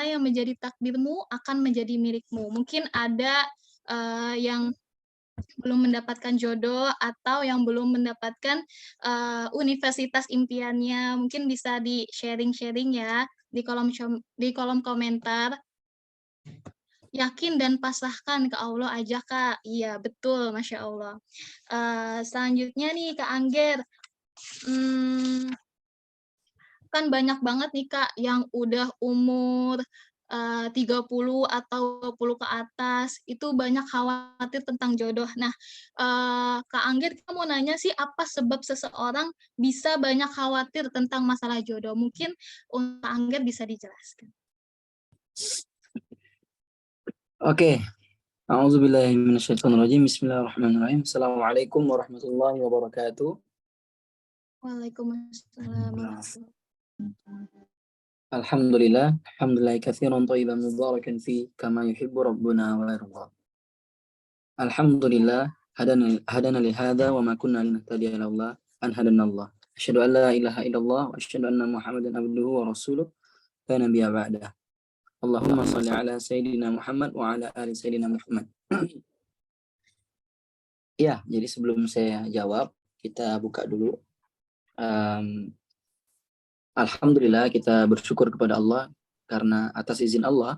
mana yang menjadi takdirmu akan menjadi milikmu. Mungkin ada yang belum mendapatkan jodoh atau yang belum mendapatkan universitas impiannya. Mungkin bisa di sharing-sharing ya di kolom komentar. Yakin dan pasrahkan ke Allah aja, Kak. Iya, betul, Masya Allah. Selanjutnya nih, Kak Angger. Kan banyak banget nih, Kak, yang udah umur 30 atau 20 ke atas, itu banyak khawatir tentang jodoh. Nah, Kak Angger, kita mau nanya sih, apa sebab seseorang bisa banyak khawatir tentang masalah jodoh? Mungkin untuk Kak Angger bisa dijelaskan. Oke. A'udzubillahi minasyaitonirrajim. Bismillahirrahmanirrahim. Assalamualaikum warahmatullahi wabarakatuh. Waalaikumsalam warahmatullahi Alhamdulillah katsiran thayyiban mubarakan fi kama yuhibbu rabbuna wa yarda. Alhamdulillah hadana li hadza wa ma kunna linahtadiya laula an hadana Allah. Asyhadu an la ilaha illallah wa asyhadu anna Muhammadan abduhu wa rasuluh la nabiyya ba'dah. Allahumma shalli ala sayyidina Muhammad wa ala ali sayyidina Muhammad. Ya, jadi sebelum saya jawab, kita buka dulu. Alhamdulillah kita bersyukur kepada Allah karena atas izin Allah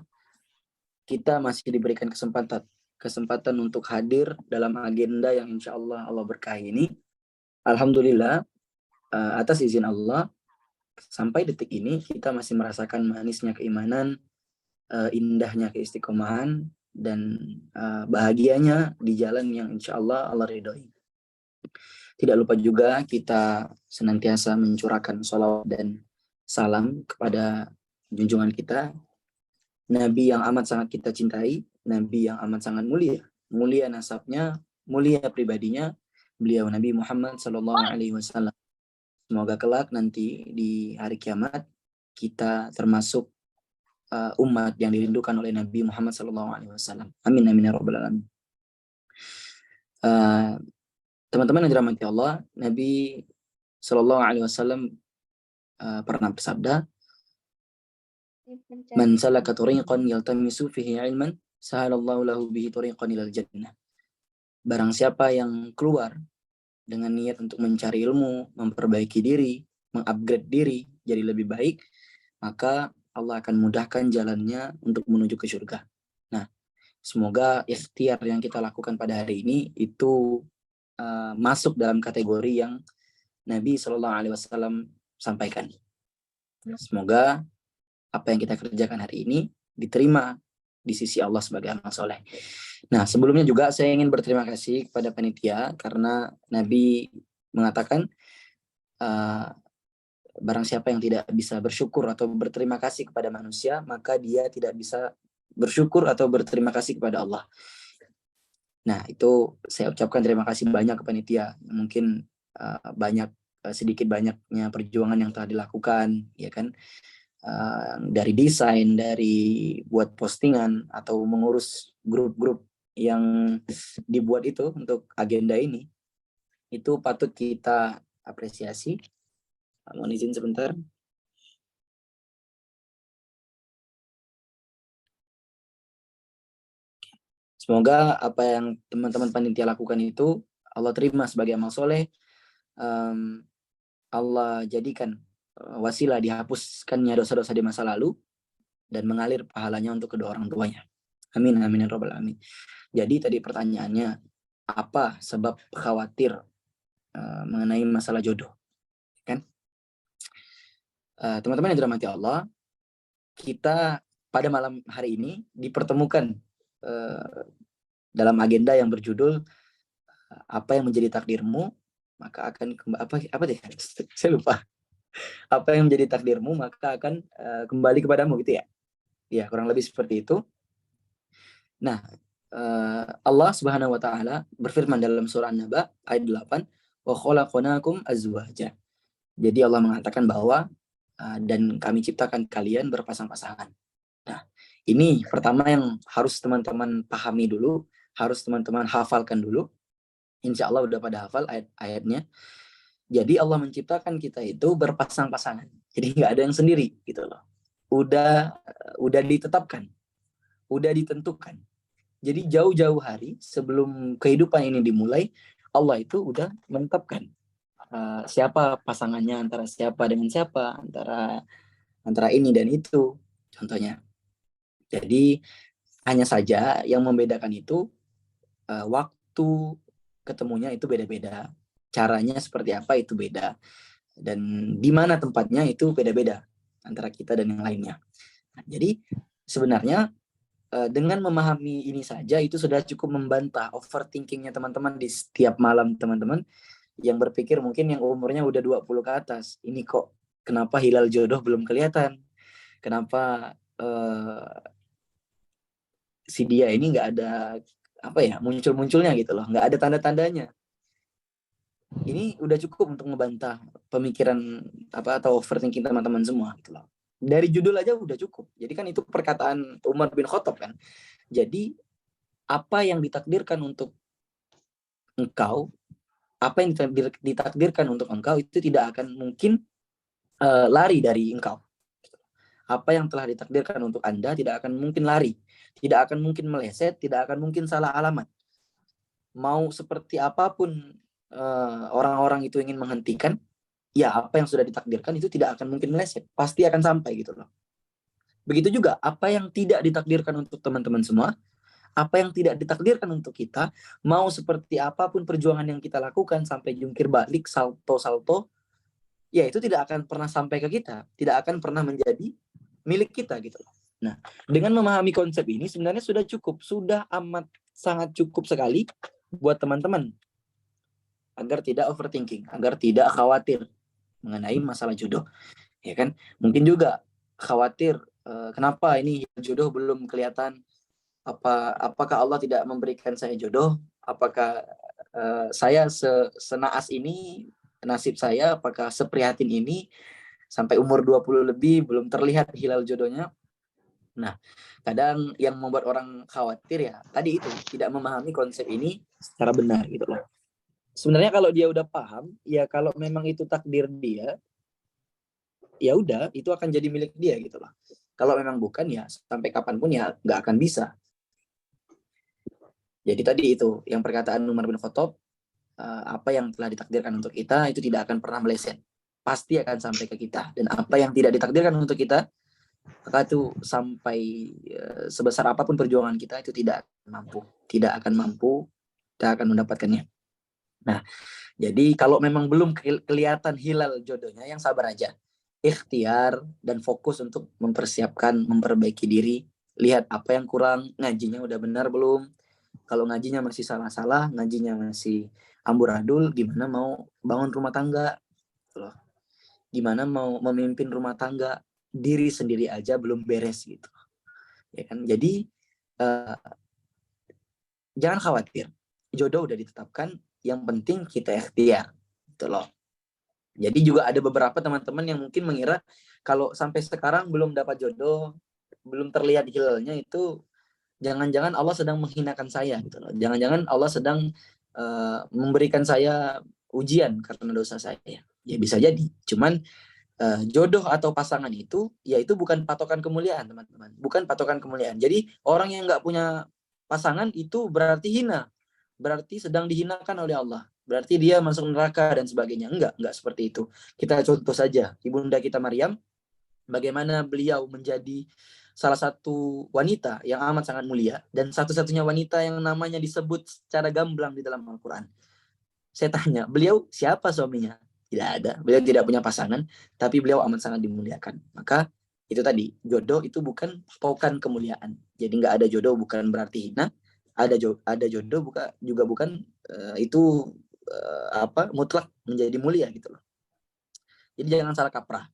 kita masih diberikan kesempatan untuk hadir dalam agenda yang insya Allah berkahi ini. Alhamdulillah atas izin Allah sampai detik ini kita masih merasakan manisnya keimanan, indahnya keistiqomahan, dan bahagianya di jalan yang insya Allah ridhoi. Tidak lupa juga kita senantiasa mencurahkan sholawat dan salam kepada junjungan kita, Nabi yang amat sangat kita cintai, Nabi yang amat sangat mulia nasabnya, mulia pribadinya, beliau Nabi Muhammad SAW. Semoga kelak nanti di hari kiamat kita termasuk umat yang dirindukan oleh Nabi Muhammad SAW. Amin amin ya rabbal alamin. Teman-teman yang dirahmati Allah, Nabi SAW pernah bersabda, "Man salaka tariqan yaltamisu fihi ilman, sahalallahu lahu bihi tariqan ilal jannah." Barang siapa yang keluar dengan niat untuk mencari ilmu, memperbaiki diri, mengupgrade diri jadi lebih baik, maka Allah akan mudahkan jalannya untuk menuju ke surga. Nah, semoga ikhtiar yang kita lakukan pada hari ini itu masuk dalam kategori yang Nabi SAW sampaikan. Semoga apa yang kita kerjakan hari ini diterima di sisi Allah sebagai amal soleh. Nah, sebelumnya juga saya ingin berterima kasih kepada panitia karena Nabi mengatakan barang siapa yang tidak bisa bersyukur atau berterima kasih kepada manusia, maka dia tidak bisa bersyukur atau berterima kasih kepada Allah. Nah, itu saya ucapkan terima kasih banyak ke panitia. Mungkin sedikit banyaknya perjuangan yang telah dilakukan, ya kan? Dari desain, dari buat postingan atau mengurus grup-grup yang dibuat itu untuk agenda ini, itu patut kita apresiasi. Mohon izin sebentar. Semoga apa yang teman-teman panitia lakukan itu Allah terima sebagai amal soleh. Allah jadikan wasilah dihapuskannya dosa-dosa di masa lalu dan mengalir pahalanya untuk kedua orang tuanya. Amin amin ya rabbal alamin. Jadi tadi pertanyaannya, apa sebab khawatir mengenai masalah jodoh? Kan? Teman-teman yang dirahmati Allah, kita pada malam hari ini dipertemukan dalam agenda yang berjudul apa yang menjadi takdirmu maka akan apa deh? Saya lupa. Apa yang menjadi takdirmu maka akan kembali kepadamu, gitu ya. Ya, kurang lebih seperti itu. Nah, Allah Subhanahu wa taala berfirman dalam surah An-Naba ayat 8, "Wa khalaqnakum azwaja." Jadi Allah mengatakan bahwa dan kami ciptakan kalian berpasang-pasangan. Nah, ini pertama yang harus teman-teman pahami dulu, harus teman-teman hafalkan dulu. Insya Allah udah pada hafal ayat-ayatnya. Jadi Allah menciptakan kita itu berpasang-pasangan. Jadi nggak ada yang sendiri gitu loh. udah ditetapkan, udah ditentukan. Jadi jauh-jauh hari sebelum kehidupan ini dimulai, Allah itu udah menetapkan siapa pasangannya, antara siapa dengan siapa, antara ini dan itu, contohnya. Jadi hanya saja yang membedakan itu waktu ketemunya itu beda-beda, caranya seperti apa itu beda, dan di mana tempatnya itu beda-beda antara kita dan yang lainnya. Nah, jadi sebenarnya dengan memahami ini saja itu sudah cukup membantah overthinkingnya teman-teman di setiap malam, teman-teman yang berpikir mungkin yang umurnya udah 20 ke atas. Ini kok kenapa hilal jodoh belum kelihatan? Kenapa si dia ini nggak ada apa ya, muncul-munculnya gitu loh, nggak ada tanda-tandanya. Ini udah cukup untuk membantah pemikiran apa atau overthinking teman-teman semua gitu loh. Dari judul aja udah cukup. Jadi kan itu perkataan Umar bin Khattab kan. Jadi apa yang ditakdirkan untuk engkau, apa yang ditakdirkan untuk engkau itu tidak akan mungkin lari dari engkau. Apa yang telah ditakdirkan untuk Anda tidak akan mungkin lari, tidak akan mungkin meleset, tidak akan mungkin salah alamat. Mau seperti apapun orang-orang itu ingin menghentikan, ya apa yang sudah ditakdirkan itu tidak akan mungkin meleset, pasti akan sampai gitu loh. Begitu juga apa yang tidak ditakdirkan untuk teman-teman semua, apa yang tidak ditakdirkan untuk kita, mau seperti apapun perjuangan yang kita lakukan sampai jungkir balik, salto-salto, ya itu tidak akan pernah sampai ke kita, tidak akan pernah menjadi milik kita gitu loh. Nah, dengan memahami konsep ini sebenarnya sudah cukup, sudah amat sangat cukup sekali buat teman-teman agar tidak overthinking, agar tidak khawatir mengenai masalah jodoh, ya kan? Mungkin juga khawatir kenapa ini jodoh belum kelihatan, apakah Allah tidak memberikan saya jodoh, apakah saya senaas ini nasib saya, apakah seprihatin ini sampai umur 20 lebih belum terlihat hilal jodohnya. Nah, kadang yang membuat orang khawatir ya tadi itu, tidak memahami konsep ini secara benar gitu loh. Sebenarnya kalau dia udah paham, ya kalau memang itu takdir dia, ya udah itu akan jadi milik dia gitu loh. Kalau memang bukan ya sampai kapanpun ya nggak akan bisa. Jadi tadi itu yang perkataan Umar bin Khattab, apa yang telah ditakdirkan untuk kita itu tidak akan pernah meleset, pasti akan sampai ke kita. Dan apa yang tidak ditakdirkan untuk kita, maka itu sampai sebesar apapun perjuangan kita itu tidak akan mampu, tidak akan mendapatkannya. Nah, jadi kalau memang belum kelihatan hilal jodohnya, yang sabar aja, ikhtiar dan fokus untuk mempersiapkan, memperbaiki diri, lihat apa yang kurang, ngajinya udah benar belum. Kalau ngajinya masih salah-salah, ngajinya masih amburadul, gimana mau bangun rumah tangga loh, gimana mau memimpin rumah tangga, diri sendiri aja belum beres gitu, ya kan? Jadi jangan khawatir, jodoh udah ditetapkan, yang penting kita ikhtiar gitu loh. Jadi juga ada beberapa teman-teman yang mungkin mengira kalau sampai sekarang belum dapat jodoh, belum terlihat hilalnya, itu jangan-jangan Allah sedang menghinakan saya gitu loh. Jangan-jangan Allah sedang memberikan saya ujian karena dosa saya. Ya bisa jadi. Cuman jodoh atau pasangan itu, ya itu bukan patokan kemuliaan teman-teman. Bukan patokan kemuliaan. Jadi orang yang nggak punya pasangan itu berarti hina. Berarti sedang dihinakan oleh Allah. Berarti dia masuk neraka dan sebagainya. Enggak seperti itu. Kita contoh saja Ibunda kita Maryam, bagaimana beliau menjadi salah satu wanita yang amat sangat mulia dan satu-satunya wanita yang namanya disebut secara gamblang di dalam Al-Quran. Saya tanya, beliau siapa suaminya? Tidak ada. Beliau tidak punya pasangan, tapi beliau amat sangat dimuliakan. Maka itu tadi, jodoh itu bukan patokan kemuliaan. Jadi nggak ada jodoh bukan berarti hina. Ada jodoh juga bukan itu mutlak menjadi mulia gitu loh. Jadi jangan salah kaprah.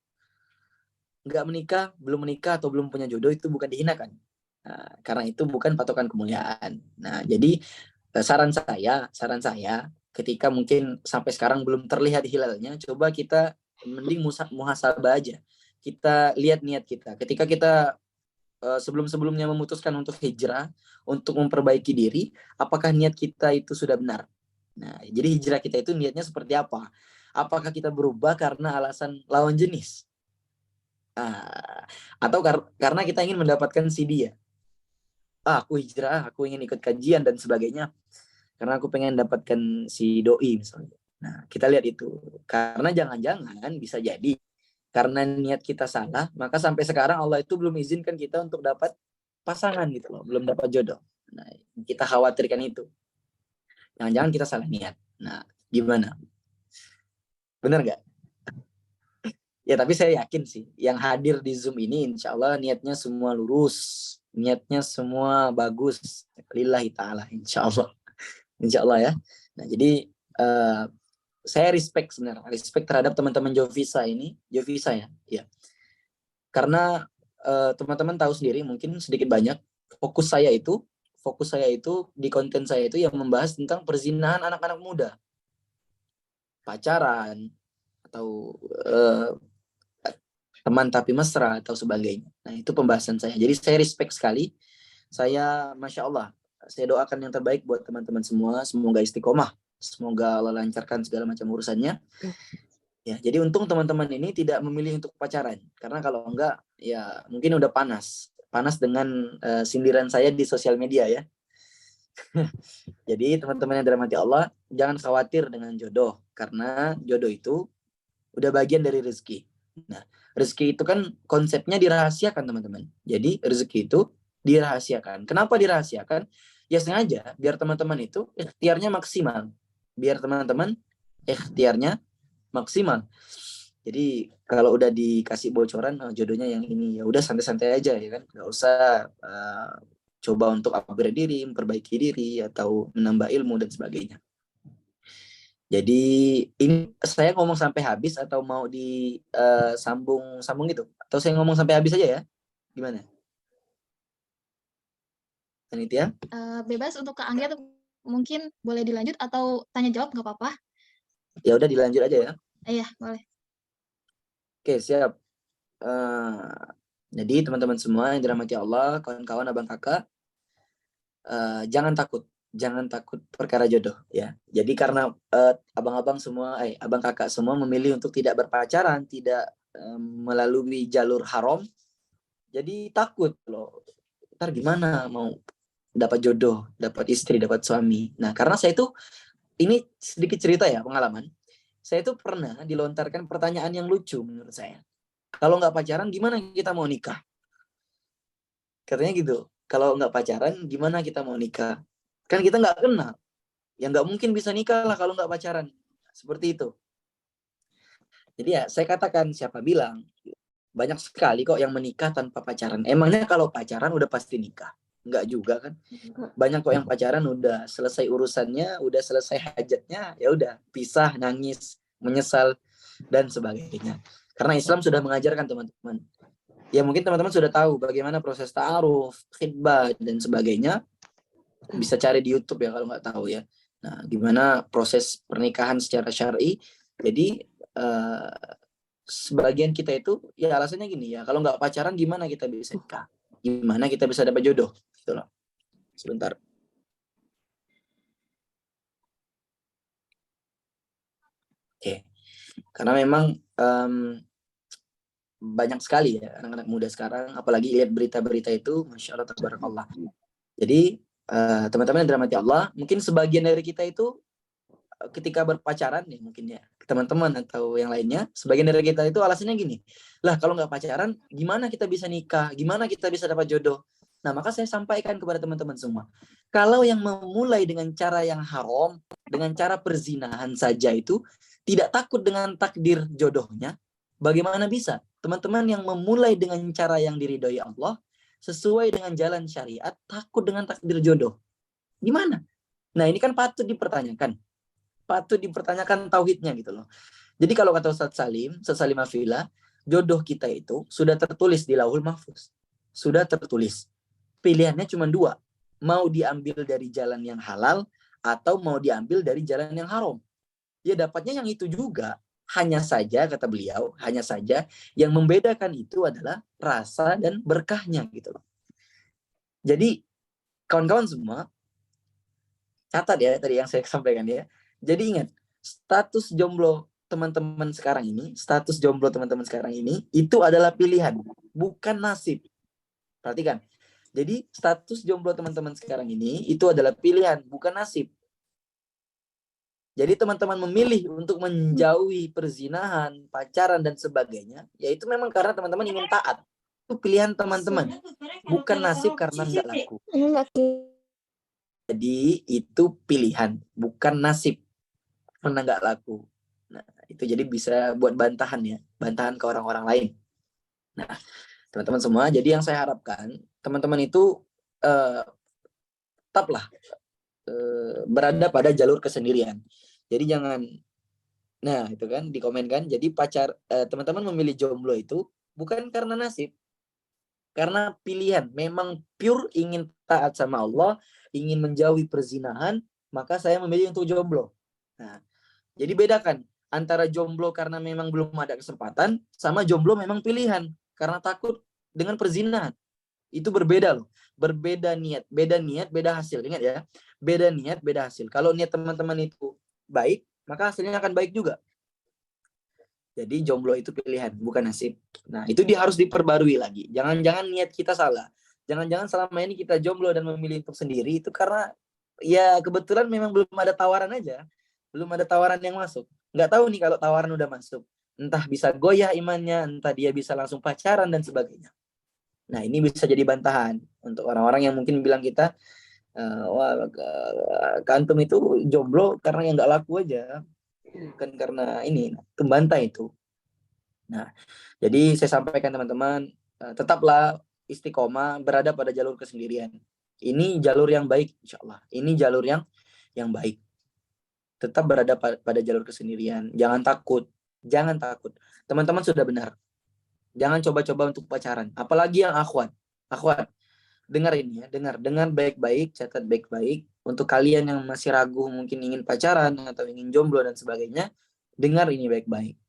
Nggak menikah, belum menikah atau belum punya jodoh itu bukan dihinakan. Nah, karena itu bukan patokan kemuliaan. Nah, jadi saran saya ketika mungkin sampai sekarang belum terlihat hilalnya, coba kita mending muhasabah aja. Kita lihat niat kita. Ketika kita sebelum-sebelumnya memutuskan untuk hijrah, untuk memperbaiki diri, apakah niat kita itu sudah benar? Nah, jadi hijrah kita itu niatnya seperti apa? Apakah kita berubah karena alasan lawan jenis? Atau karena kita ingin mendapatkan si dia. Aku hijrah, aku ingin ikut kajian dan sebagainya. Karena aku pengen dapatkan si doi misalnya. Nah, kita lihat itu. Karena jangan-jangan bisa jadi karena niat kita salah, maka sampai sekarang Allah itu belum izinkan kita untuk dapat pasangan gitu loh, belum dapat jodoh. Nah, kita khawatirkan itu. Jangan-jangan kita salah niat. Nah, gimana? Benar nggak? Ya, tapi saya yakin sih, yang hadir di Zoom ini insya Allah niatnya semua lurus. Niatnya semua bagus. Lillahi ta'ala, insya Allah. Insya Allah ya. Nah, jadi saya respect sebenarnya, respect terhadap teman-teman Jovisa ini, Jovisa ya, ya. Karena teman-teman tahu sendiri, mungkin sedikit banyak fokus saya itu di konten saya itu yang membahas tentang perzinahan anak-anak muda, pacaran atau teman tapi mesra atau sebagainya. Nah, itu pembahasan saya. Jadi saya respect sekali. Saya, masya Allah, saya doakan yang terbaik buat teman-teman semua. Semoga istiqomah. Semoga Allah lancarkan segala macam urusannya. Ya, jadi untung teman-teman ini tidak memilih untuk pacaran. Karena kalau enggak, ya mungkin udah panas. Panas dengan sindiran saya di sosial media ya. Jadi teman-teman yang dirahmati Allah, jangan khawatir dengan jodoh. Karena jodoh itu udah bagian dari rezeki. Nah, rezeki itu kan konsepnya dirahasiakan teman-teman. Jadi rezeki itu dirahasiakan. Kenapa dirahasiakan? Ya sengaja biar teman-teman itu ikhtiarnya maksimal. Biar teman-teman ikhtiarnya maksimal. Jadi kalau udah dikasih bocoran jodohnya yang ini, ya udah santai-santai aja ya kan. Nggak usah coba untuk upgrade diri, memperbaiki diri atau menambah ilmu dan sebagainya. Jadi ini saya ngomong sampai habis atau mau disambung gitu? Atau saya ngomong sampai habis aja ya? Gimana? Panitia? Bebas untuk Kak Anggi, atau mungkin boleh dilanjut atau tanya jawab nggak apa-apa? Ya udah dilanjut aja ya. Iya, boleh. Oke, siap. Jadi teman-teman semua yang dirahmati Allah, kawan-kawan, abang kakak, jangan takut perkara jodoh ya. Jadi karena abang-abang semua, abang kakak semua memilih untuk tidak berpacaran, tidak melalui jalur haram, jadi takut loh. Ntar gimana mau dapat jodoh, dapat istri, dapat suami. Nah, karena saya itu, ini sedikit cerita ya, pengalaman. Saya itu pernah dilontarkan pertanyaan yang lucu menurut saya. Kalau nggak pacaran, gimana kita mau nikah? Katanya gitu. Kalau nggak pacaran, gimana kita mau nikah? Kan kita nggak kenal. Ya nggak mungkin bisa nikah lah kalau nggak pacaran. Seperti itu. Jadi ya, saya katakan, siapa bilang? Banyak sekali kok yang menikah tanpa pacaran. Emangnya kalau pacaran udah pasti nikah? Enggak juga kan? Banyak kok yang pacaran udah selesai urusannya, udah selesai hajatnya, ya udah pisah, nangis, menyesal dan sebagainya. Karena Islam sudah mengajarkan teman-teman. Ya mungkin teman-teman sudah tahu bagaimana proses ta'aruf, khidbah dan sebagainya. Bisa cari di YouTube ya kalau nggak tahu ya. Nah, gimana proses pernikahan secara syar'i. Jadi sebagian kita itu ya alasannya gini ya, kalau nggak pacaran gimana kita bisa nikah, gimana kita bisa dapat jodoh gitu loh. Sebentar. Oke, karena memang banyak sekali ya anak-anak muda sekarang, apalagi lihat berita-berita itu, masya Allah tabarakallah. Jadi teman-teman yang dirahmati Allah, mungkin sebagian dari kita itu ketika berpacaran ya mungkin ya teman-teman atau yang lainnya, sebagian dari kita itu alasannya gini, lah kalau nggak pacaran gimana kita bisa nikah, gimana kita bisa dapat jodoh. Nah, maka saya sampaikan kepada teman-teman semua, kalau yang memulai dengan cara yang haram, dengan cara perzinahan saja itu tidak takut dengan takdir jodohnya, bagaimana bisa teman-teman yang memulai dengan cara yang diridhoi Allah sesuai dengan jalan syariat takut dengan takdir jodoh? Gimana? Nah, ini kan patut dipertanyakan tauhidnya gitu loh. Jadi kalau kata Ustaz Salim Afila, jodoh kita itu sudah tertulis di Lauhul Mahfuz. Sudah tertulis. Pilihannya cuma dua. Mau diambil dari jalan yang halal atau mau diambil dari jalan yang haram. Ya dapatnya yang itu juga. Hanya saja, kata beliau, hanya saja yang membedakan itu adalah rasa dan berkahnya gitu loh. Jadi kawan-kawan semua, catat ya tadi yang saya sampaikan ya. Jadi ingat, status jomblo teman-teman sekarang ini, status jomblo teman-teman sekarang ini, itu adalah pilihan, bukan nasib. Perhatikan. Jadi status jomblo teman-teman sekarang ini, itu adalah pilihan, bukan nasib. Jadi teman-teman memilih untuk menjauhi perzinahan, pacaran, dan sebagainya, yaitu memang karena teman-teman ingin taat. Itu pilihan teman-teman, bukan nasib karena nggak laku. Jadi itu pilihan, bukan nasib karena nggak laku. Nah, itu jadi bisa buat bantahan ya, bantahan ke orang-orang lain. Nah, teman-teman semua, jadi yang saya harapkan, teman-teman itu tetaplah berada pada jalur kesendirian. Jadi jangan, nah itu kan dikomenkan, jadi teman-teman memilih jomblo itu bukan karena nasib, karena pilihan, memang pure ingin taat sama Allah, ingin menjauhi perzinahan, maka saya memilih untuk jomblo. Nah, jadi bedakan antara jomblo karena memang belum ada kesempatan, sama jomblo memang pilihan karena takut dengan perzinahan. Itu berbeda loh. Berbeda niat, beda hasil. Ingat ya, beda niat, beda hasil. Kalau niat teman-teman itu baik, maka hasilnya akan baik juga. Jadi jomblo itu pilihan, bukan nasib. Nah, itu harus diperbarui lagi. Jangan-jangan niat kita salah. Jangan-jangan selama ini kita jomblo dan memilih untuk sendiri itu karena ya kebetulan memang belum ada tawaran aja. Belum ada tawaran yang masuk. Nggak tahu nih kalau tawaran udah masuk. Entah bisa goyah imannya, entah dia bisa langsung pacaran dan sebagainya. Nah, ini bisa jadi bantahan untuk orang-orang yang mungkin bilang kita, wah, kantum itu jomblo karena yang nggak laku aja. Bukan karena ini, membantah itu. Nah, jadi saya sampaikan teman-teman, tetaplah istiqomah berada pada jalur kesendirian. Ini jalur yang baik, insya Allah. Ini jalur yang baik. Tetap berada pada jalur kesendirian. Jangan takut. Jangan takut. Teman-teman sudah benar. Jangan coba-coba untuk pacaran. Apalagi yang akhwat. Akhwat, dengar ini ya. Dengar baik-baik, catat baik-baik. Untuk kalian yang masih ragu, mungkin ingin pacaran atau ingin jomblo dan sebagainya, dengar ini baik-baik.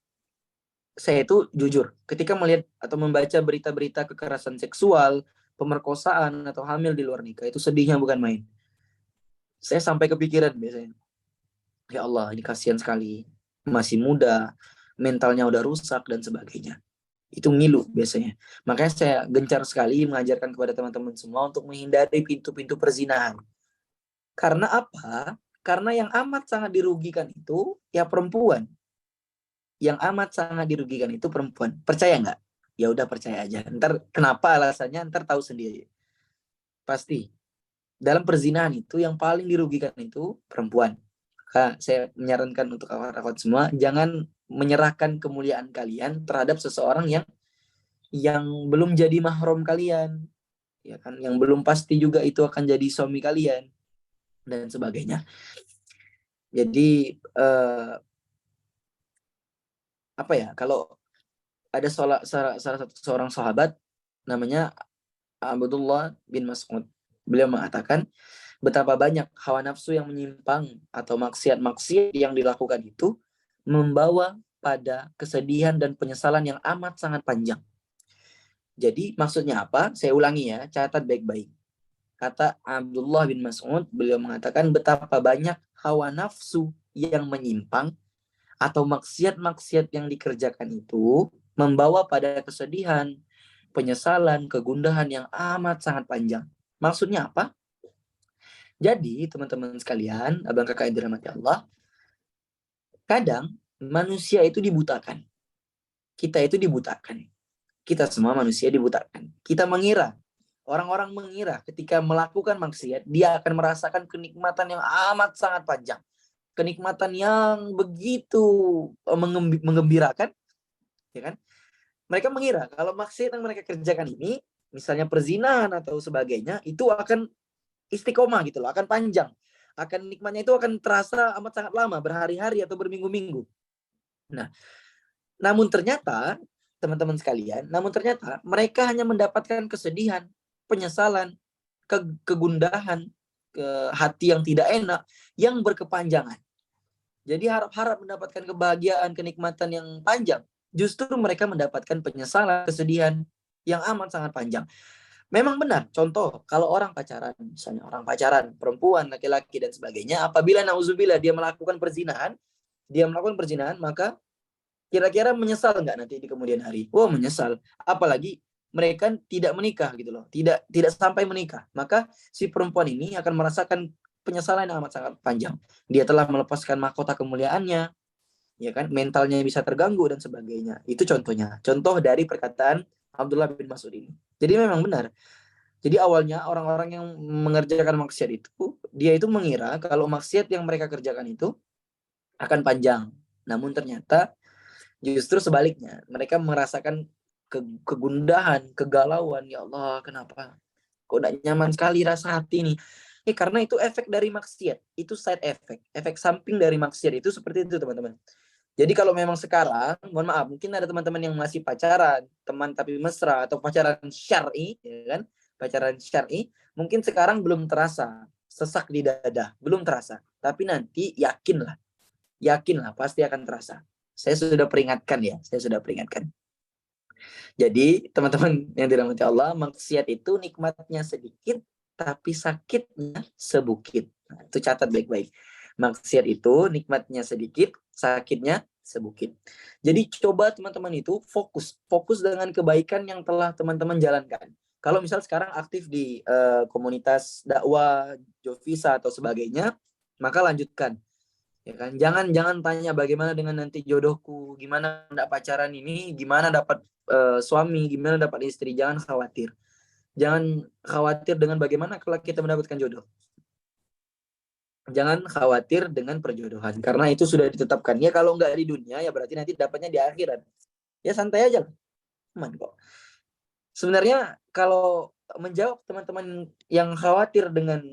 Saya itu jujur, ketika melihat atau membaca berita-berita kekerasan seksual, pemerkosaan, atau hamil di luar nikah, itu sedihnya bukan main. Saya sampai kepikiran biasanya, ya Allah, ini kasihan sekali. Masih muda, mentalnya udah rusak, dan sebagainya. Itu ngilu biasanya. Makanya saya gencar sekali mengajarkan kepada teman-teman semua untuk menghindari pintu-pintu perzinahan. Karena apa? Karena yang amat sangat dirugikan itu ya perempuan. Yang amat sangat dirugikan itu perempuan. Percaya nggak? Ya udah percaya aja. Ntar kenapa alasannya ntar tahu sendiri. Pasti. Dalam perzinahan itu yang paling dirugikan itu perempuan. Maka saya menyarankan untuk akhwat-akhwat semua, jangan menyerahkan kemuliaan kalian terhadap seseorang yang belum jadi mahram kalian, ya kan? Yang belum pasti juga itu akan jadi suami kalian dan sebagainya. Jadi apa ya? Kalau ada salah satu seorang sahabat namanya Abdullah bin Mas'ud. Beliau mengatakan betapa banyak hawa nafsu yang menyimpang atau maksiat-maksiat yang dilakukan itu membawa pada kesedihan dan penyesalan yang amat sangat panjang. Jadi maksudnya apa? Saya ulangi ya, catat baik-baik. Kata Abdullah bin Mas'ud, beliau mengatakan betapa banyak hawa nafsu yang menyimpang atau maksiat-maksiat yang dikerjakan itu membawa pada kesedihan, penyesalan, kegundahan yang amat sangat panjang. Maksudnya apa? Jadi teman-teman sekalian, abang kakak yang dirahmati Allah, kadang manusia itu dibutakan. Kita itu dibutakan. Kita semua manusia dibutakan. Kita mengira, orang-orang mengira ketika melakukan maksiat, dia akan merasakan kenikmatan yang amat sangat panjang. Kenikmatan yang begitu menggembirakan, ya kan? Mereka mengira kalau maksiat yang mereka kerjakan ini, misalnya perzinahan atau sebagainya, itu akan istiqomah gitu loh, akan panjang. Akan nikmatnya itu akan terasa amat sangat lama, berhari-hari atau berminggu-minggu. Nah, namun ternyata, teman-teman sekalian, mereka hanya mendapatkan kesedihan, penyesalan, kegundahan, hati yang tidak enak, yang berkepanjangan. Jadi harap-harap mendapatkan kebahagiaan, kenikmatan yang panjang, justru mereka mendapatkan penyesalan, kesedihan yang amat sangat panjang. Memang benar, contoh, kalau orang pacaran, misalnya orang pacaran, perempuan, laki-laki, dan sebagainya, apabila na'udzubillah dia melakukan perzinahan, maka Kira-kira menyesal nggak nanti di kemudian hari? Oh, menyesal. Apalagi mereka tidak menikah gitu loh, tidak sampai menikah. Maka si perempuan ini akan merasakan penyesalan yang amat sangat panjang. Dia telah melepaskan mahkota kemuliaannya, ya kan? Mentalnya bisa terganggu dan sebagainya. Itu contohnya. Contoh dari perkataan Abdullah bin Mas'ud ini. Jadi memang benar. Jadi awalnya orang-orang yang mengerjakan maksiat itu, dia itu mengira kalau maksiat yang mereka kerjakan itu akan panjang. Namun ternyata justru sebaliknya, mereka merasakan kegundahan, kegalauan. Ya Allah, kenapa? Kok tidak nyaman sekali rasa hati nih? Karena itu efek dari maksiat. Itu side effect. Efek samping dari maksiat itu seperti itu, teman-teman. Jadi kalau memang sekarang, mohon maaf, mungkin ada teman-teman yang masih pacaran, teman tapi mesra, atau pacaran syar'i, ya kan? Pacaran syar'i, mungkin sekarang belum terasa sesak di dada, belum terasa. Tapi nanti yakinlah pasti akan terasa. Saya sudah peringatkan ya, saya sudah peringatkan. Jadi teman-teman yang dirahmati Allah, maksiat itu nikmatnya sedikit, tapi sakitnya sebukit. Nah, itu catat baik-baik. Maksiat itu nikmatnya sedikit, sakitnya sebukit. Jadi coba teman-teman itu fokus dengan kebaikan yang telah teman-teman jalankan. Kalau misal sekarang aktif di komunitas dakwah, Jovisa atau sebagainya, maka lanjutkan. Ya kan, jangan tanya bagaimana dengan nanti jodohku, gimana enggak pacaran ini, gimana dapat suami, gimana dapat istri. Jangan khawatir dengan bagaimana kalau kita mendapatkan jodoh. Jangan khawatir dengan perjodohan, karena itu sudah ditetapkan. Ya kalau enggak di dunia, ya berarti nanti dapatnya di akhirat. Ya santai aja, aman kok. Sebenarnya kalau menjawab teman-teman yang khawatir dengan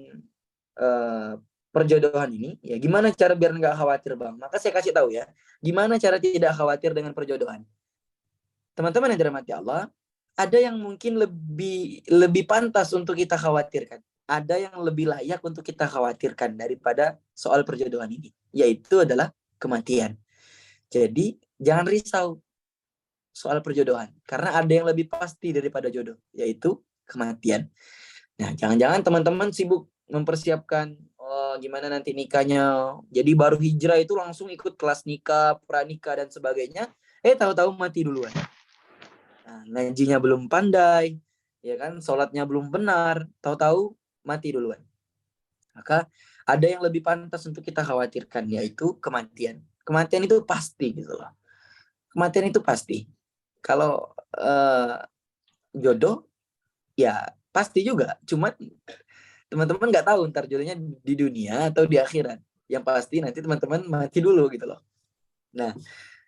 perjodohan ini, ya gimana cara biar nggak khawatir, Bang? Maka saya kasih tahu ya, gimana cara tidak khawatir dengan perjodohan. Teman-teman yang dirahmati Allah, ada yang mungkin lebih pantas untuk kita khawatirkan. Ada yang lebih layak untuk kita khawatirkan daripada soal perjodohan ini, yaitu adalah kematian. Jadi jangan risau soal perjodohan, karena ada yang lebih pasti daripada jodoh, yaitu kematian. Nah, jangan-jangan teman-teman sibuk mempersiapkan gimana nanti nikahnya. Jadi baru hijrah itu langsung ikut kelas nikah, pranikah dan sebagainya. Tahu-tahu mati duluan. Nah, ngajinya belum pandai, ya kan? Sholatnya belum benar, tahu-tahu mati duluan. Maka ada yang lebih pantas untuk kita khawatirkan, yaitu kematian. Kematian itu pasti gitu loh. Kematian itu pasti. Kalau jodoh, ya pasti juga. Cuma teman-teman nggak tahu ntar jodohnya di dunia atau di akhirat. Yang pasti nanti teman-teman mati dulu gitu loh. Nah,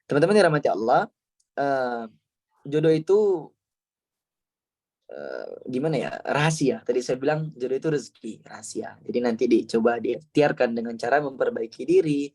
teman-teman yang rahmati Allah, jodoh itu gimana ya, rahasia. Tadi saya bilang jodoh itu rezeki, rahasia. Jadi nanti dicoba diikhtiarkan dengan cara memperbaiki diri.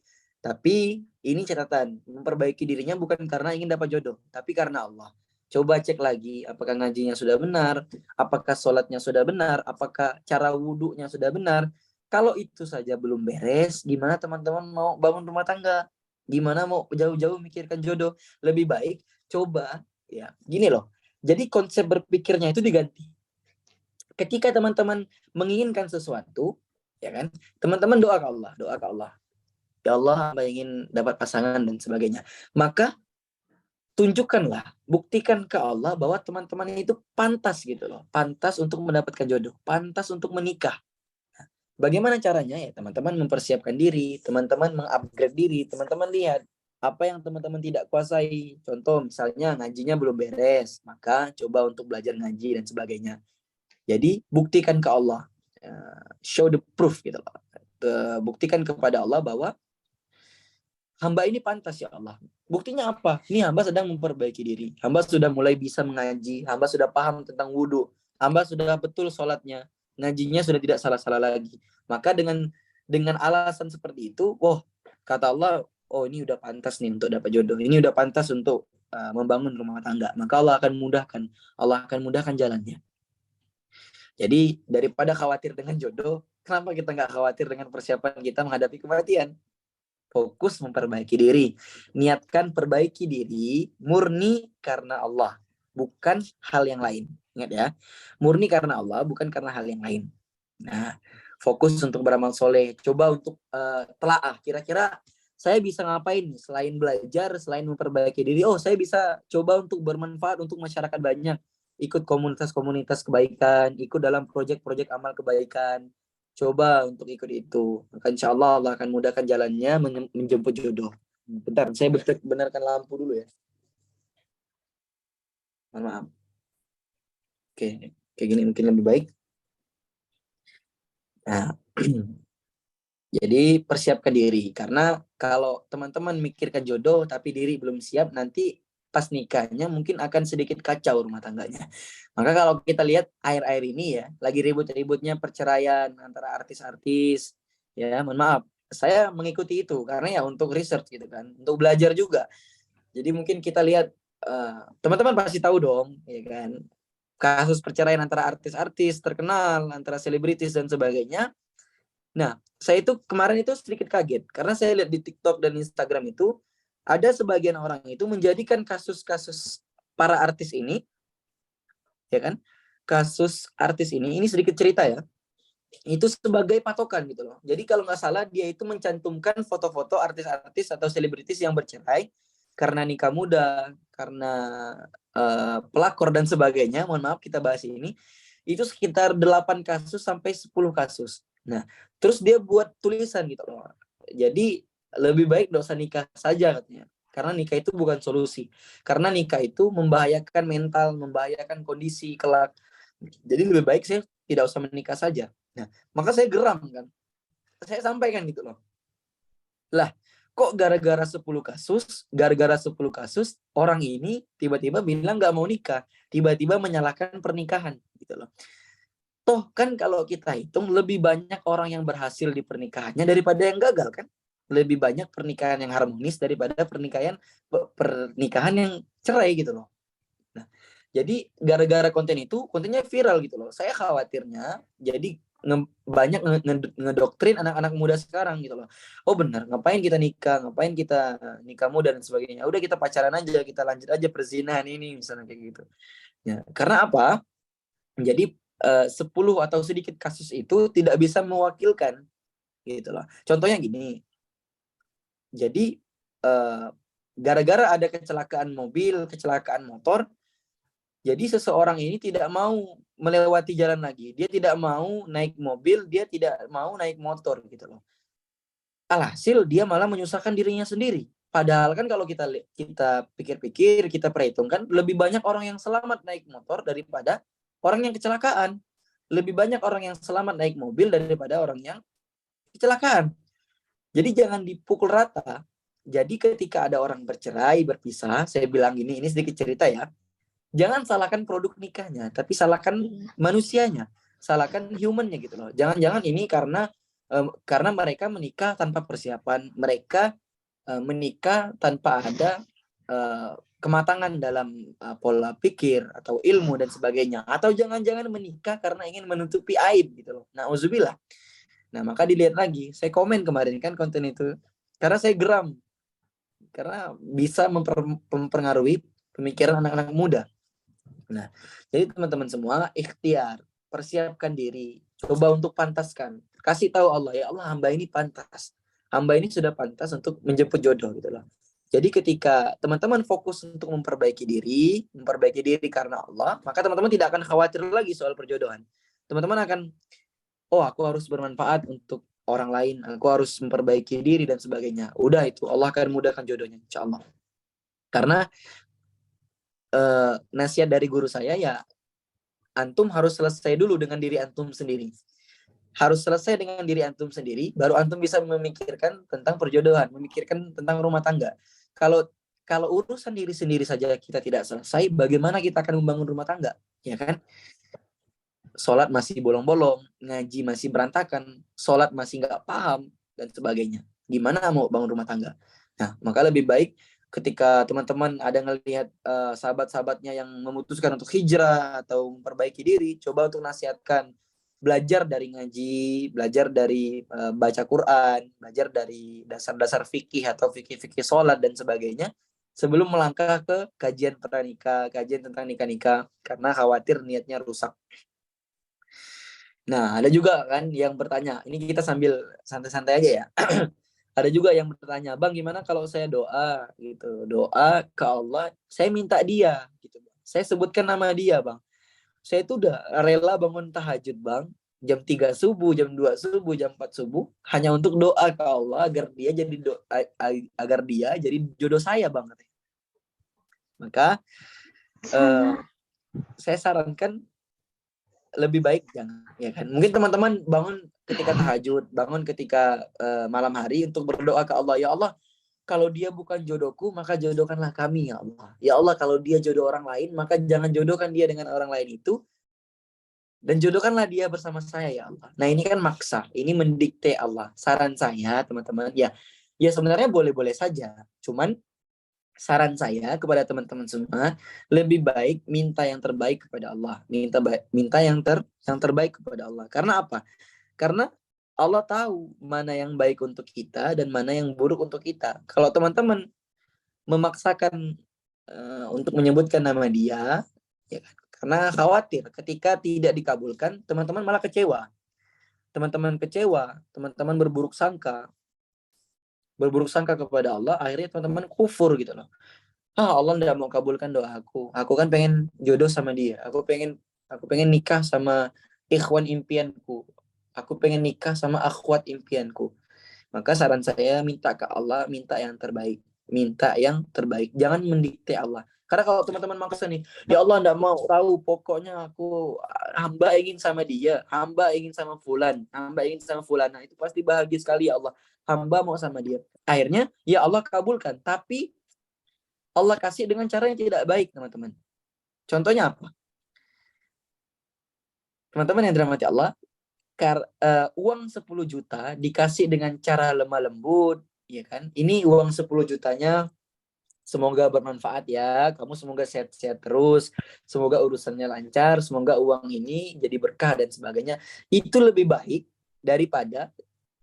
Tapi ini catatan, memperbaiki dirinya bukan karena ingin dapat jodoh, tapi karena Allah. Coba cek lagi, apakah ngajinya sudah benar, apakah sholatnya sudah benar, apakah cara wudhunya sudah benar. Kalau itu saja belum beres, gimana teman-teman mau bangun rumah tangga? Gimana mau jauh-jauh mikirkan jodoh? Lebih baik coba, ya gini loh. Jadi konsep berpikirnya itu diganti. Ketika teman-teman menginginkan sesuatu, ya kan, teman-teman doa ke Allah. Ya Allah, hamba ingin dapat pasangan dan sebagainya. Maka tunjukkanlah, buktikan ke Allah bahwa teman-teman itu pantas gitu loh. Pantas untuk mendapatkan jodoh, pantas untuk menikah. Bagaimana caranya? Ya teman-teman mempersiapkan diri, teman-teman mengupgrade diri, teman-teman lihat apa yang teman-teman tidak kuasai. Contoh misalnya ngajinya belum beres, maka coba untuk belajar ngaji dan sebagainya. Jadi buktikan ke Allah, show the proof gitu loh. Buktikan kepada Allah bahwa hamba ini pantas ya Allah. Buktinya apa? Ini hamba sedang memperbaiki diri. Hamba sudah mulai bisa mengaji. Hamba sudah paham tentang wudhu. Hamba sudah betul sholatnya. Ngajinya sudah tidak salah-salah lagi. Maka dengan alasan seperti itu, kata Allah, ini udah pantas nih untuk dapat jodoh. Ini udah pantas untuk membangun rumah tangga. Maka Allah akan mudahkan jalannya. Jadi daripada khawatir dengan jodoh, kenapa kita nggak khawatir dengan persiapan kita menghadapi kematian? Fokus memperbaiki diri. Niatkan perbaiki diri murni karena Allah, bukan hal yang lain. Ingat ya, murni karena Allah, bukan karena hal yang lain. Nah, fokus untuk beramal soleh. Coba untuk telaah. Kira-kira saya bisa ngapain nih selain belajar, selain memperbaiki diri. Oh, saya bisa coba untuk bermanfaat untuk masyarakat banyak, ikut komunitas-komunitas kebaikan, ikut dalam proyek-proyek amal kebaikan. Coba untuk ikut itu. Maka insya Allah Allah akan mudahkan jalannya menjemput jodoh. Bentar, saya benarkan lampu dulu ya. Mohon maaf. Oke, kayak gini mungkin lebih baik. Nah, jadi persiapkan diri, karena kalau teman-teman mikirkan jodoh tapi diri belum siap, nanti pas nikahnya mungkin akan sedikit kacau rumah tangganya. Maka kalau kita lihat akhir-akhir ini ya, lagi ribut-ributnya perceraian antara artis-artis, ya mohon maaf, saya mengikuti itu karena ya untuk research gitu kan, untuk belajar juga. Jadi mungkin kita lihat, teman-teman pasti tahu dong, ya kan, kasus perceraian antara artis-artis terkenal, antara selebritis dan sebagainya. Nah, saya itu kemarin itu sedikit kaget karena saya lihat di TikTok dan Instagram itu ada sebagian orang itu menjadikan kasus-kasus para artis ini, ya kan? Kasus artis ini sedikit cerita ya. Itu sebagai patokan gitu loh. Jadi kalau nggak salah dia itu mencantumkan foto-foto artis-artis atau selebritis yang bercerai karena nikah muda, karena pelakor dan sebagainya. Mohon maaf kita bahas ini. Itu sekitar 8 kasus sampai 10 kasus. Nah, terus dia buat tulisan gitu loh. Jadi lebih baik nggak usah nikah saja katanya. Karena nikah itu bukan solusi. Karena nikah itu membahayakan mental, membahayakan kondisi kelak. Jadi lebih baik saya tidak usah menikah saja. Nah, maka saya geram kan. Saya sampaikan gitu loh. Lah, kok gara-gara 10 kasus, orang ini tiba-tiba bilang nggak mau nikah. Tiba-tiba menyalahkan pernikahan gitu loh. Toh kan kalau kita hitung lebih banyak orang yang berhasil di pernikahannya daripada yang gagal kan. Lebih banyak pernikahan yang harmonis daripada pernikahan yang cerai gitu loh. Nah, jadi gara-gara konten itu, kontennya viral gitu loh. Saya khawatirnya jadi banyak ngedoktrin anak-anak muda sekarang gitu loh. Oh benar, ngapain kita nikah, ngapain kita nikah muda dan sebagainya. Udah kita pacaran aja, kita lanjut aja perzinahan ini misalnya kayak gitu. Ya, karena apa? Jadi 10 atau sedikit kasus itu tidak bisa mewakilkan gitu loh. Contohnya gini. Jadi gara-gara ada kecelakaan mobil, kecelakaan motor, jadi seseorang ini tidak mau melewati jalan lagi. Dia tidak mau naik mobil, dia tidak mau naik motor gitu loh. Alhasil dia malah menyusahkan dirinya sendiri. Padahal kan kalau kita pikir-pikir, kita perhitungkan, lebih banyak orang yang selamat naik motor daripada orang yang kecelakaan. Lebih banyak orang yang selamat naik mobil daripada orang yang kecelakaan. Jadi jangan dipukul rata. Jadi ketika ada orang bercerai, berpisah, saya bilang ini sedikit cerita ya. Jangan salahkan produk nikahnya, tapi salahkan manusianya, salahkan humannya gitu loh. Jangan-jangan ini karena mereka menikah tanpa persiapan, mereka menikah tanpa ada kematangan dalam pola pikir atau ilmu dan sebagainya, atau jangan-jangan menikah karena ingin menutupi aib gitu loh. Nauzubillah. Nah, maka dilihat lagi. Saya komen kemarin kan konten itu karena saya geram, karena bisa mempengaruhi pemikiran anak-anak muda. Nah, jadi teman-teman semua ikhtiar, persiapkan diri, coba untuk pantaskan. Kasih tahu Allah, ya Allah, hamba ini pantas. Hamba ini sudah pantas untuk menjemput jodoh gitu loh. Jadi ketika teman-teman fokus untuk memperbaiki diri karena Allah, maka teman-teman tidak akan khawatir lagi soal perjodohan. Teman-teman akan, oh aku harus bermanfaat untuk orang lain, aku harus memperbaiki diri dan sebagainya. Udah itu, Allah akan mudahkan jodohnya, insya Allah. Karena nasihat dari guru saya ya, antum harus selesai dulu dengan diri antum sendiri. Harus selesai dengan diri antum sendiri, baru antum bisa memikirkan tentang perjodohan, memikirkan tentang rumah tangga. Kalau urusan diri sendiri saja kita tidak selesai, bagaimana kita akan membangun rumah tangga? Ya kan? Sholat masih bolong-bolong, ngaji masih berantakan, sholat masih nggak paham, dan sebagainya. Gimana mau bangun rumah tangga? Nah, maka lebih baik ketika teman-teman ada ngelihat sahabat-sahabatnya yang memutuskan untuk hijrah atau memperbaiki diri, coba untuk nasihatkan, belajar dari ngaji, belajar dari baca Quran, belajar dari dasar-dasar fikih atau fikih-fikih sholat dan sebagainya, sebelum melangkah ke kajian pranikah, kajian tentang nikah-nikah, karena khawatir niatnya rusak. Nah, ada juga kan yang bertanya, ini kita sambil santai-santai aja ya. Ada juga yang bertanya, Bang, gimana kalau saya doa gitu, doa ke Allah, saya minta dia gitu, Bang. Saya sebutkan nama dia, Bang. Saya itu udah rela bangun tahajud, Bang. Jam 3 subuh, jam 2 subuh, jam 4 subuh hanya untuk doa ke Allah agar dia jadi agar dia jadi jodoh saya, Bang. Maka eh, saya sarankan lebih baik jangan, ya kan. Mungkin teman-teman bangun ketika tahajud, bangun ketika malam hari untuk berdoa ke Allah, ya Allah, kalau dia bukan jodohku, maka jodohkanlah kami, ya Allah. Ya Allah, kalau dia jodoh orang lain, maka jangan jodohkan dia dengan orang lain itu, dan jodohkanlah dia bersama saya, ya Allah. Nah, ini kan maksa, ini mendikte Allah. Saran saya, teman-teman, ya, ya sebenarnya boleh-boleh saja. Cuman saran saya kepada teman-teman semua, lebih baik minta yang terbaik kepada Allah. Minta yang terbaik kepada Allah. Karena apa? Karena Allah tahu mana yang baik untuk kita dan mana yang buruk untuk kita. Kalau teman-teman memaksakan untuk menyebutkan nama dia, ya kan? Karena khawatir ketika tidak dikabulkan, teman-teman malah kecewa. Teman-teman kecewa, teman-teman berburuk sangka kepada Allah, akhirnya teman-teman kufur gitu loh. Allah tidak mau kabulkan doa aku kan pengen jodoh sama dia, aku pengen nikah sama ikhwan impianku, aku pengen nikah sama akhwat impianku. Maka saran saya, minta ke Allah, minta yang terbaik, jangan mendikte Allah. Karena kalau teman-teman maksa nih, ya Allah tidak mau tahu, pokoknya aku hamba ingin sama dia, hamba ingin sama fulan, hamba ingin sama fulana, itu pasti bahagia sekali ya Allah, hamba mau sama dia. Akhirnya ya Allah kabulkan, tapi Allah kasih dengan cara yang tidak baik, teman-teman. Contohnya apa? Teman-teman yang dirahmati Allah, uang 10 juta dikasih dengan cara lemah lembut, ya kan? Ini uang 10 jutanya semoga bermanfaat ya, kamu semoga sehat-sehat terus, semoga urusannya lancar, semoga uang ini jadi berkah dan sebagainya. Itu lebih baik daripada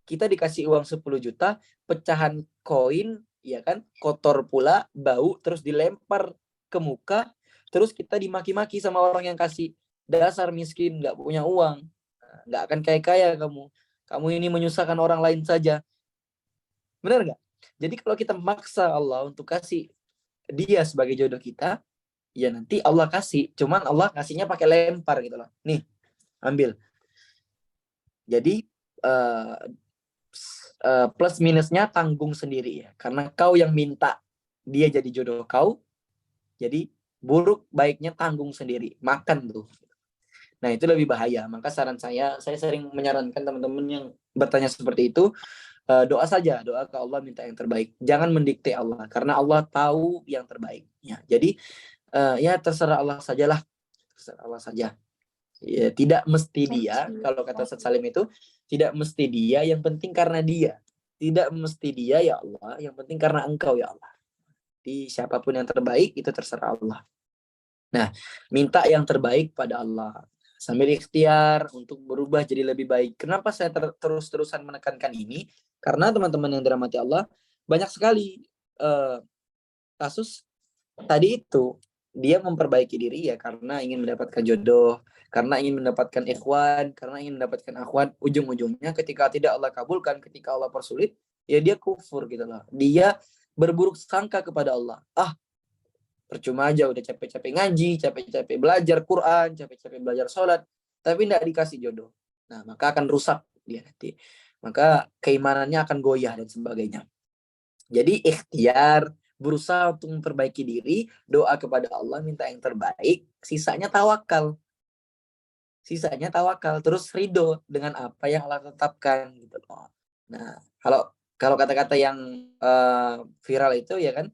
kita dikasih uang 10 juta, pecahan koin, ya kan, kotor pula, bau, terus dilempar ke muka, terus kita dimaki-maki sama orang yang kasih. Dasar miskin, nggak punya uang, nggak akan kaya-kaya kamu. Kamu ini menyusahkan orang lain saja. Benar nggak? Jadi kalau kita maksa Allah untuk kasih dia sebagai jodoh kita, ya nanti Allah kasih. Cuman Allah kasihnya pakai lempar gitu loh. Nih, ambil. Jadi plus minusnya tanggung sendiri ya, karena kau yang minta dia jadi jodoh kau, jadi buruk baiknya tanggung sendiri, makan tuh. Nah, itu lebih bahaya. Maka saran saya sering menyarankan teman-teman yang bertanya seperti itu, doa saja, doa ke Allah, minta yang terbaik, jangan mendikte Allah, karena Allah tahu yang terbaik ya. Jadi ya terserah Allah sajalah, terserah Allah saja. Ya, tidak mesti dia, kalau kata Ustaz Salim itu, tidak mesti dia, yang penting karena dia. Tidak mesti dia ya Allah, yang penting karena engkau ya Allah. Di siapapun yang terbaik itu terserah Allah. Nah, minta yang terbaik pada Allah, sambil ikhtiar untuk berubah jadi lebih baik. Kenapa saya terus-terusan menekankan ini? Karena teman-teman yang dirahmati Allah, banyak sekali kasus tadi itu, dia memperbaiki diri ya karena ingin mendapatkan jodoh, karena ingin mendapatkan ikhwan, karena ingin mendapatkan akhwat. Ujung-ujungnya ketika tidak Allah kabulkan, ketika Allah persulit, ya dia kufur gitu loh. Dia berburuk sangka kepada Allah. Percuma aja udah capek-capek ngaji, capek-capek belajar Quran, capek-capek belajar sholat, tapi tidak dikasih jodoh. Nah, maka akan rusak dia nanti. Maka keimanannya akan goyah dan sebagainya. Jadi ikhtiar, berusaha untuk memperbaiki diri, doa kepada Allah, minta yang terbaik, sisanya tawakal. Terus ridho dengan apa yang Allah tetapkan gitu loh. Nah, kalau kata-kata yang viral itu ya kan,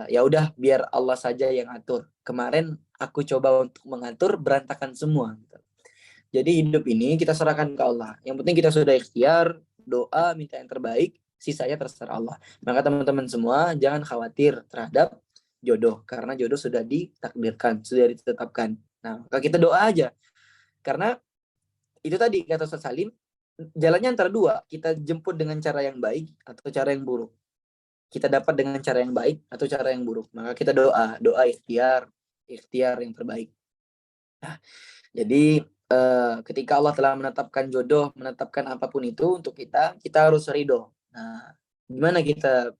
ya udah biar Allah saja yang atur. Kemarin aku coba untuk mengatur, berantakan semua gitu. Jadi hidup ini kita serahkan ke Allah. Yang penting kita sudah ikhtiar, doa, minta yang terbaik, sisanya terserah Allah. Maka teman-teman semua jangan khawatir terhadap jodoh, karena jodoh sudah ditakdirkan, sudah ditetapkan. Nah, maka kita doa aja. Karena itu tadi kata Ustaz Salim, jalannya antara dua, kita jemput dengan cara yang baik atau cara yang buruk. Kita dapat dengan cara yang baik atau cara yang buruk. Maka kita doa ikhtiar yang terbaik. Nah, jadi ketika Allah telah menetapkan jodoh, menetapkan apapun itu untuk kita harus ridho. Nah, Gimana kita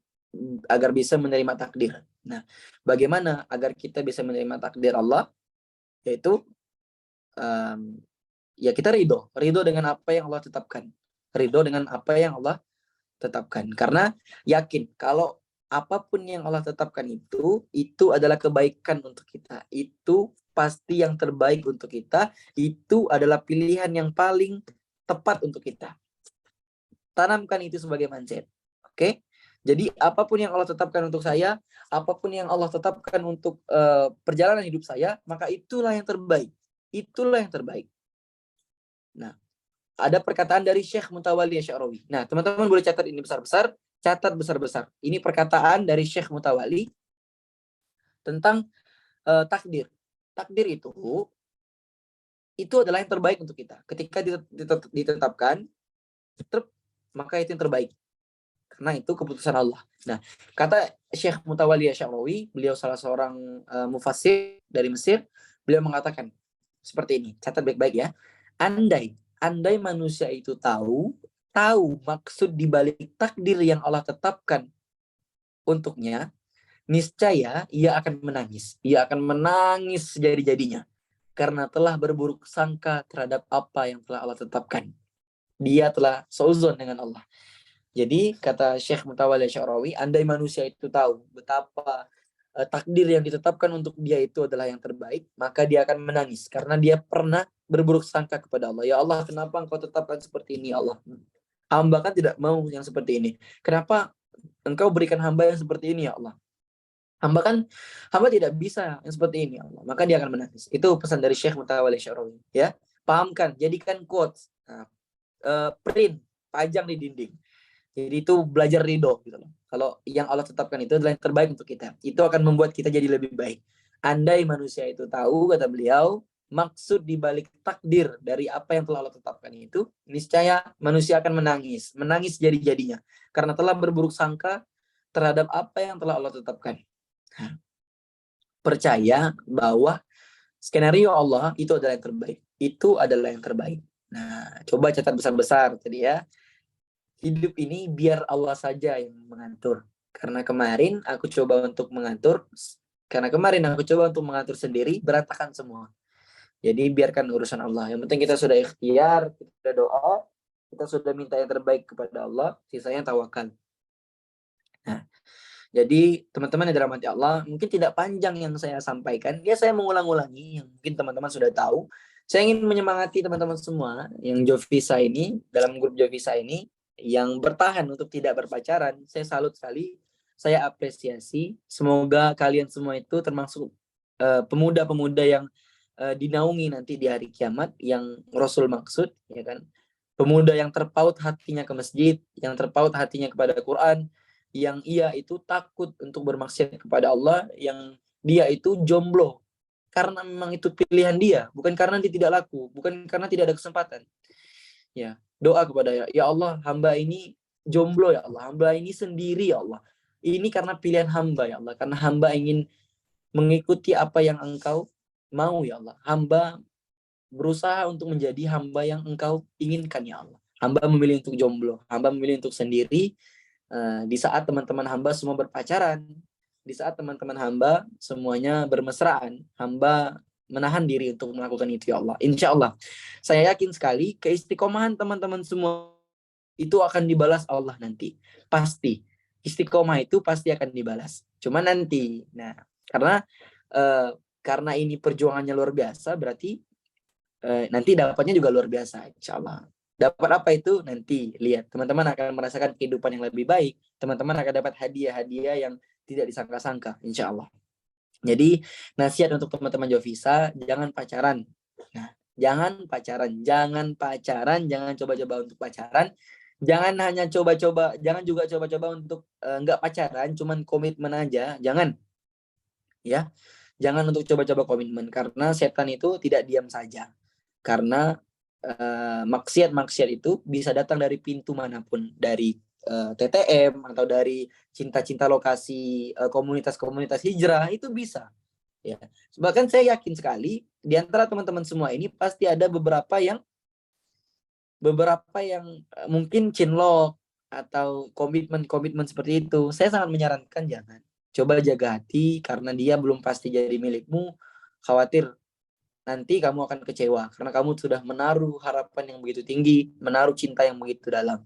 agar bisa menerima takdir? Nah, bagaimana agar kita bisa menerima takdir Allah? Yaitu ya kita ridho dengan apa yang Allah tetapkan. Ridho dengan apa yang Allah tetapkan. Karena yakin kalau apapun yang Allah tetapkan itu adalah kebaikan untuk kita. Itu pasti yang terbaik untuk kita. Itu adalah pilihan yang paling tepat untuk kita. Tanamkan itu sebagai mindset. Oke? Jadi apapun yang Allah tetapkan untuk saya, apapun yang Allah tetapkan untuk perjalanan hidup saya, maka itulah yang terbaik. Itulah yang terbaik. Nah, ada perkataan dari Syekh Mutawalli Asy'arawi. Nah, teman-teman boleh catat ini besar-besar, catat besar-besar. Ini perkataan dari Syekh Mutawalli tentang takdir. Takdir itu adalah yang terbaik untuk kita. Ketika ditetapkan, maka itu yang terbaik. Karena itu keputusan Allah. Nah, kata Syekh Mutawalli Asy'arawi, beliau salah seorang mufassir dari Mesir, beliau mengatakan seperti ini. Catat baik-baik ya. Andai manusia itu tahu maksud dibalik takdir yang Allah tetapkan untuknya, niscaya ia akan menangis. Ia akan menangis sejadi-jadinya karena telah berburuk sangka terhadap apa yang telah Allah tetapkan. Dia telah seuzon dengan Allah. Jadi kata Syekh Mutawalli Asy'arawi, andai manusia itu tahu betapa takdir yang ditetapkan untuk dia itu adalah yang terbaik, maka dia akan menangis karena dia pernah berburuk sangka kepada Allah. Ya Allah, kenapa Engkau tetapkan seperti ini, ya Allah? Hamba kan tidak mau yang seperti ini. Kenapa Engkau berikan hamba yang seperti ini, ya Allah? Hamba tidak bisa yang seperti ini, ya Allah. Maka dia akan menangis. Itu pesan dari Syekh Mutawalli Asy'arawi, ya. Pahamkan, jadikan quotes. Nah, print, pajang di dinding. Jadi itu belajar ridho gitu loh. Kalau yang Allah tetapkan itu adalah yang terbaik untuk kita. Itu akan membuat kita jadi lebih baik. Andai manusia itu tahu, kata beliau, maksud dibalik takdir dari apa yang telah Allah tetapkan itu, niscaya manusia akan menangis. Menangis jadi-jadinya. Karena telah berburuk sangka terhadap apa yang telah Allah tetapkan. Percaya bahwa skenario Allah itu adalah yang terbaik. Itu adalah yang terbaik. Nah, coba catat besar-besar tadi ya. Hidup ini biar Allah saja yang mengatur. Karena kemarin aku coba untuk mengatur sendiri, berantakan semua. Jadi biarkan urusan Allah. Yang penting kita sudah ikhtiar, kita sudah doa, kita sudah minta yang terbaik kepada Allah, sisanya tawakal. Nah, jadi teman-teman yang dirahmati Allah, mungkin tidak panjang yang saya sampaikan. Ya saya mengulang-ulangi yang mungkin teman-teman sudah tahu. Saya ingin menyemangati teman-teman semua yang Jovisa ini, dalam grup Jovisa ini, yang bertahan untuk tidak berpacaran. Saya salut sekali, saya apresiasi. Semoga kalian semua itu termasuk pemuda-pemuda yang dinaungi nanti di hari kiamat, yang Rasul maksud, ya kan? Pemuda yang terpaut hatinya ke masjid, yang terpaut hatinya kepada Quran, yang ia itu takut untuk bermaksiat kepada Allah, yang dia itu jomblo karena memang itu pilihan dia, bukan karena dia tidak laku, bukan karena tidak ada kesempatan. Ya, doa kepada ya Allah, hamba ini jomblo ya Allah, hamba ini sendiri ya Allah. Ini karena pilihan hamba ya Allah, karena hamba ingin mengikuti apa yang Engkau mau ya Allah. Hamba berusaha untuk menjadi hamba yang Engkau inginkan ya Allah. Hamba memilih untuk jomblo, hamba memilih untuk sendiri. Di saat teman-teman hamba semua berpacaran, di saat teman-teman hamba semuanya bermesraan, hamba menahan diri untuk melakukan itu ya Allah. Insya Allah, saya yakin sekali keistiqomahan teman-teman semua itu akan dibalas Allah nanti. Pasti. Istiqomah itu pasti akan dibalas. Cuma nanti. Nah, karena ini perjuangannya luar biasa, berarti nanti dapatnya juga luar biasa, insya Allah. Dapat apa itu nanti lihat. Teman-teman akan merasakan kehidupan yang lebih baik. Teman-teman akan dapat hadiah-hadiah yang tidak disangka-sangka, insya Allah. Jadi nasihat untuk teman-teman Jovisa, jangan pacaran. Nah, jangan pacaran, jangan coba-coba untuk pacaran. Jangan hanya coba-coba, jangan juga coba-coba untuk nggak pacaran, cuman komitmen aja, jangan. Ya, jangan untuk coba-coba komitmen karena setan itu tidak diam saja. Karena maksiat itu bisa datang dari pintu manapun, dari TTM atau dari cinta-cinta lokasi, komunitas-komunitas hijrah, itu bisa. Ya, bahkan saya yakin sekali di antara teman-teman semua ini pasti ada beberapa yang mungkin cinlok, atau komitmen-komitmen seperti itu, saya sangat menyarankan jangan. Coba jaga hati karena dia belum pasti jadi milikmu. Khawatir nanti kamu akan kecewa karena kamu sudah menaruh harapan yang begitu tinggi, menaruh cinta yang begitu dalam.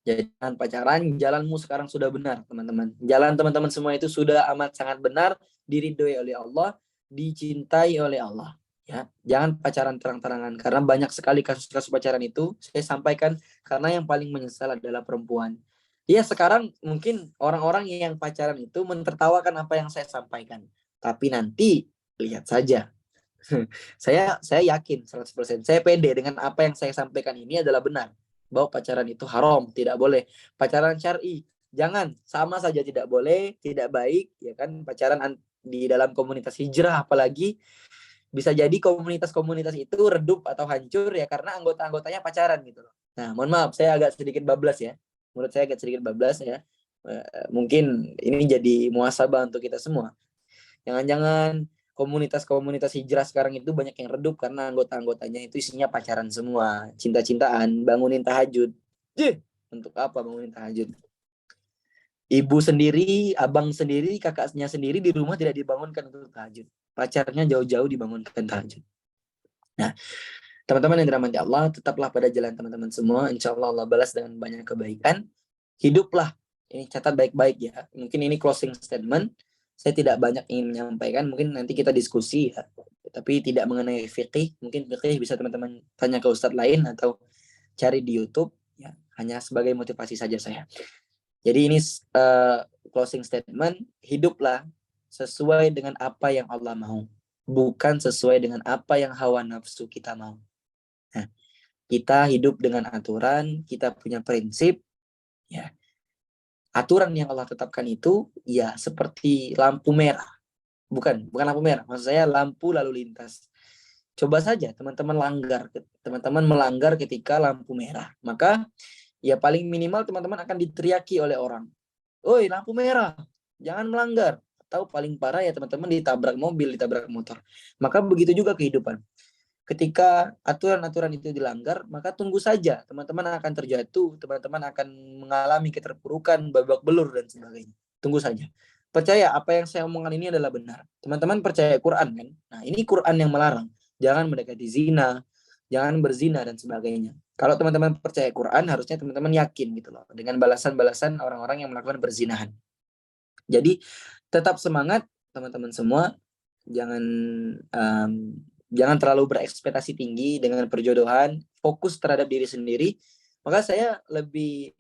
Jangan pacaran, jalanmu sekarang sudah benar, teman-teman. Jalan teman-teman semua itu sudah amat sangat benar, diridhoi oleh Allah, dicintai oleh Allah. Ya, jangan pacaran terang-terangan karena banyak sekali kasus-kasus pacaran itu saya sampaikan karena yang paling menyesal adalah perempuan. Ya, sekarang mungkin orang-orang yang pacaran itu mentertawakan apa yang saya sampaikan. Tapi nanti lihat saja. Saya yakin 100%. Saya pede dengan apa yang saya sampaikan ini adalah benar bahwa pacaran itu haram, tidak boleh. Pacaran syar'i, jangan, sama saja tidak boleh, tidak baik, ya kan? Pacaran di dalam komunitas hijrah apalagi bisa jadi komunitas-komunitas itu redup atau hancur ya karena anggota-anggotanya pacaran gitu loh. Nah, mohon maaf saya agak sedikit bablas ya. Menurut saya agak sedikit bablas ya. Mungkin ini jadi muhasabah untuk kita semua. Jangan-jangan komunitas-komunitas hijrah sekarang itu banyak yang redup karena anggota-anggotanya itu isinya pacaran semua, cinta-cintaan, bangunin tahajud. Untuk apa bangunin tahajud? Ibu sendiri, abang sendiri, kakaknya sendiri di rumah tidak dibangunkan untuk tahajud. Pacarnya jauh-jauh dibangunkan tahajud. Nah, teman-teman yang dirahmati Allah, tetaplah pada jalan teman-teman semua. Insya Allah Allah balas dengan banyak kebaikan. Hiduplah. Ini catat baik-baik ya. Mungkin ini closing statement. Saya tidak banyak ingin menyampaikan. Mungkin nanti kita diskusi ya. Tapi tidak mengenai fikih. Mungkin fikih bisa teman-teman tanya ke ustadz lain atau cari di YouTube. Ya, hanya sebagai motivasi saja saya. Jadi ini closing statement. Hiduplah sesuai dengan apa yang Allah mau. Bukan sesuai dengan apa yang hawa nafsu kita mau. Nah, kita hidup dengan aturan, kita punya prinsip, ya. Aturan yang Allah tetapkan itu ya seperti lampu merah. Bukan lampu merah, maksud saya lampu lalu lintas. Coba saja teman-teman melanggar ketika lampu merah. Maka ya paling minimal teman-teman akan diteriaki oleh orang. "Oi, lampu merah, jangan melanggar." Atau paling parah ya teman-teman ditabrak mobil, ditabrak motor. Maka begitu juga kehidupan. Ketika aturan-aturan itu dilanggar, maka tunggu saja teman-teman akan terjatuh, teman-teman akan mengalami keterpurukan, babak belur dan sebagainya. Tunggu saja. Percaya apa yang saya omongkan ini adalah benar. Teman-teman percaya Quran kan? Nah, ini Quran yang melarang. Jangan mendekati zina, jangan berzina dan sebagainya. Kalau teman-teman percaya Quran, harusnya teman-teman yakin gitu loh dengan balasan-balasan orang-orang yang melakukan perzinahan. Jadi tetap semangat teman-teman semua. Jangan um, jangan terlalu berekspektasi tinggi dengan perjodohan, fokus terhadap diri sendiri. Maka saya lebih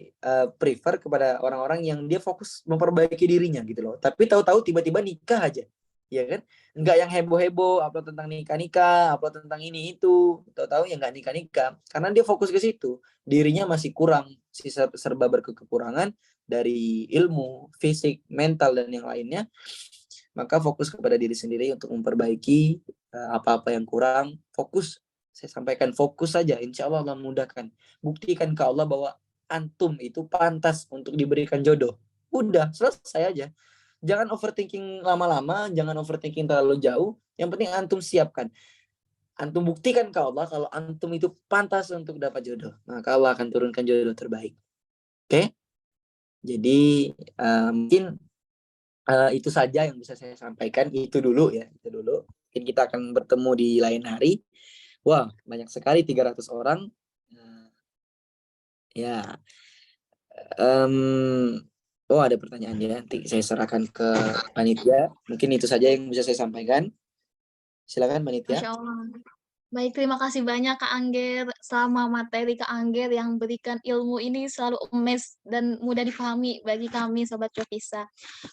prefer kepada orang-orang yang dia fokus memperbaiki dirinya gitu loh. Tapi tahu-tahu tiba-tiba nikah aja, ya kan? Enggak yang heboh-heboh, upload tentang nikah-nikah, upload tentang ini itu, tahu-tahu ya enggak nikah-nikah. Karena dia fokus ke situ, dirinya masih kurang, serba berkekurangan dari ilmu, fisik, mental dan yang lainnya. Maka fokus kepada diri sendiri untuk memperbaiki apa-apa yang kurang. Fokus, saya sampaikan fokus saja, insya Allah Allah memudahkan. Buktikan ke Allah bahwa antum itu pantas untuk diberikan jodoh. Udah, selesai aja. Jangan overthinking lama-lama, jangan overthinking terlalu jauh. Yang penting antum siapkan. Antum buktikan ke Allah kalau antum itu pantas untuk dapat jodoh. Maka Allah akan turunkan jodoh terbaik. Oke? Jadi mungkin itu saja yang bisa saya sampaikan. Itu dulu ya, itu dulu. Mungkin kita akan bertemu di lain hari. Wah, banyak sekali 300 orang. Ya, oh ada pertanyaan ya. Nanti saya serahkan ke panitia. Mungkin itu saja yang bisa saya sampaikan. Silakan panitia. Masya Allah. Baik, terima kasih banyak Kak Angger. Sama materi Kak Angger yang berikan ilmu ini selalu emes dan mudah dipahami bagi kami Sobat Jovisa.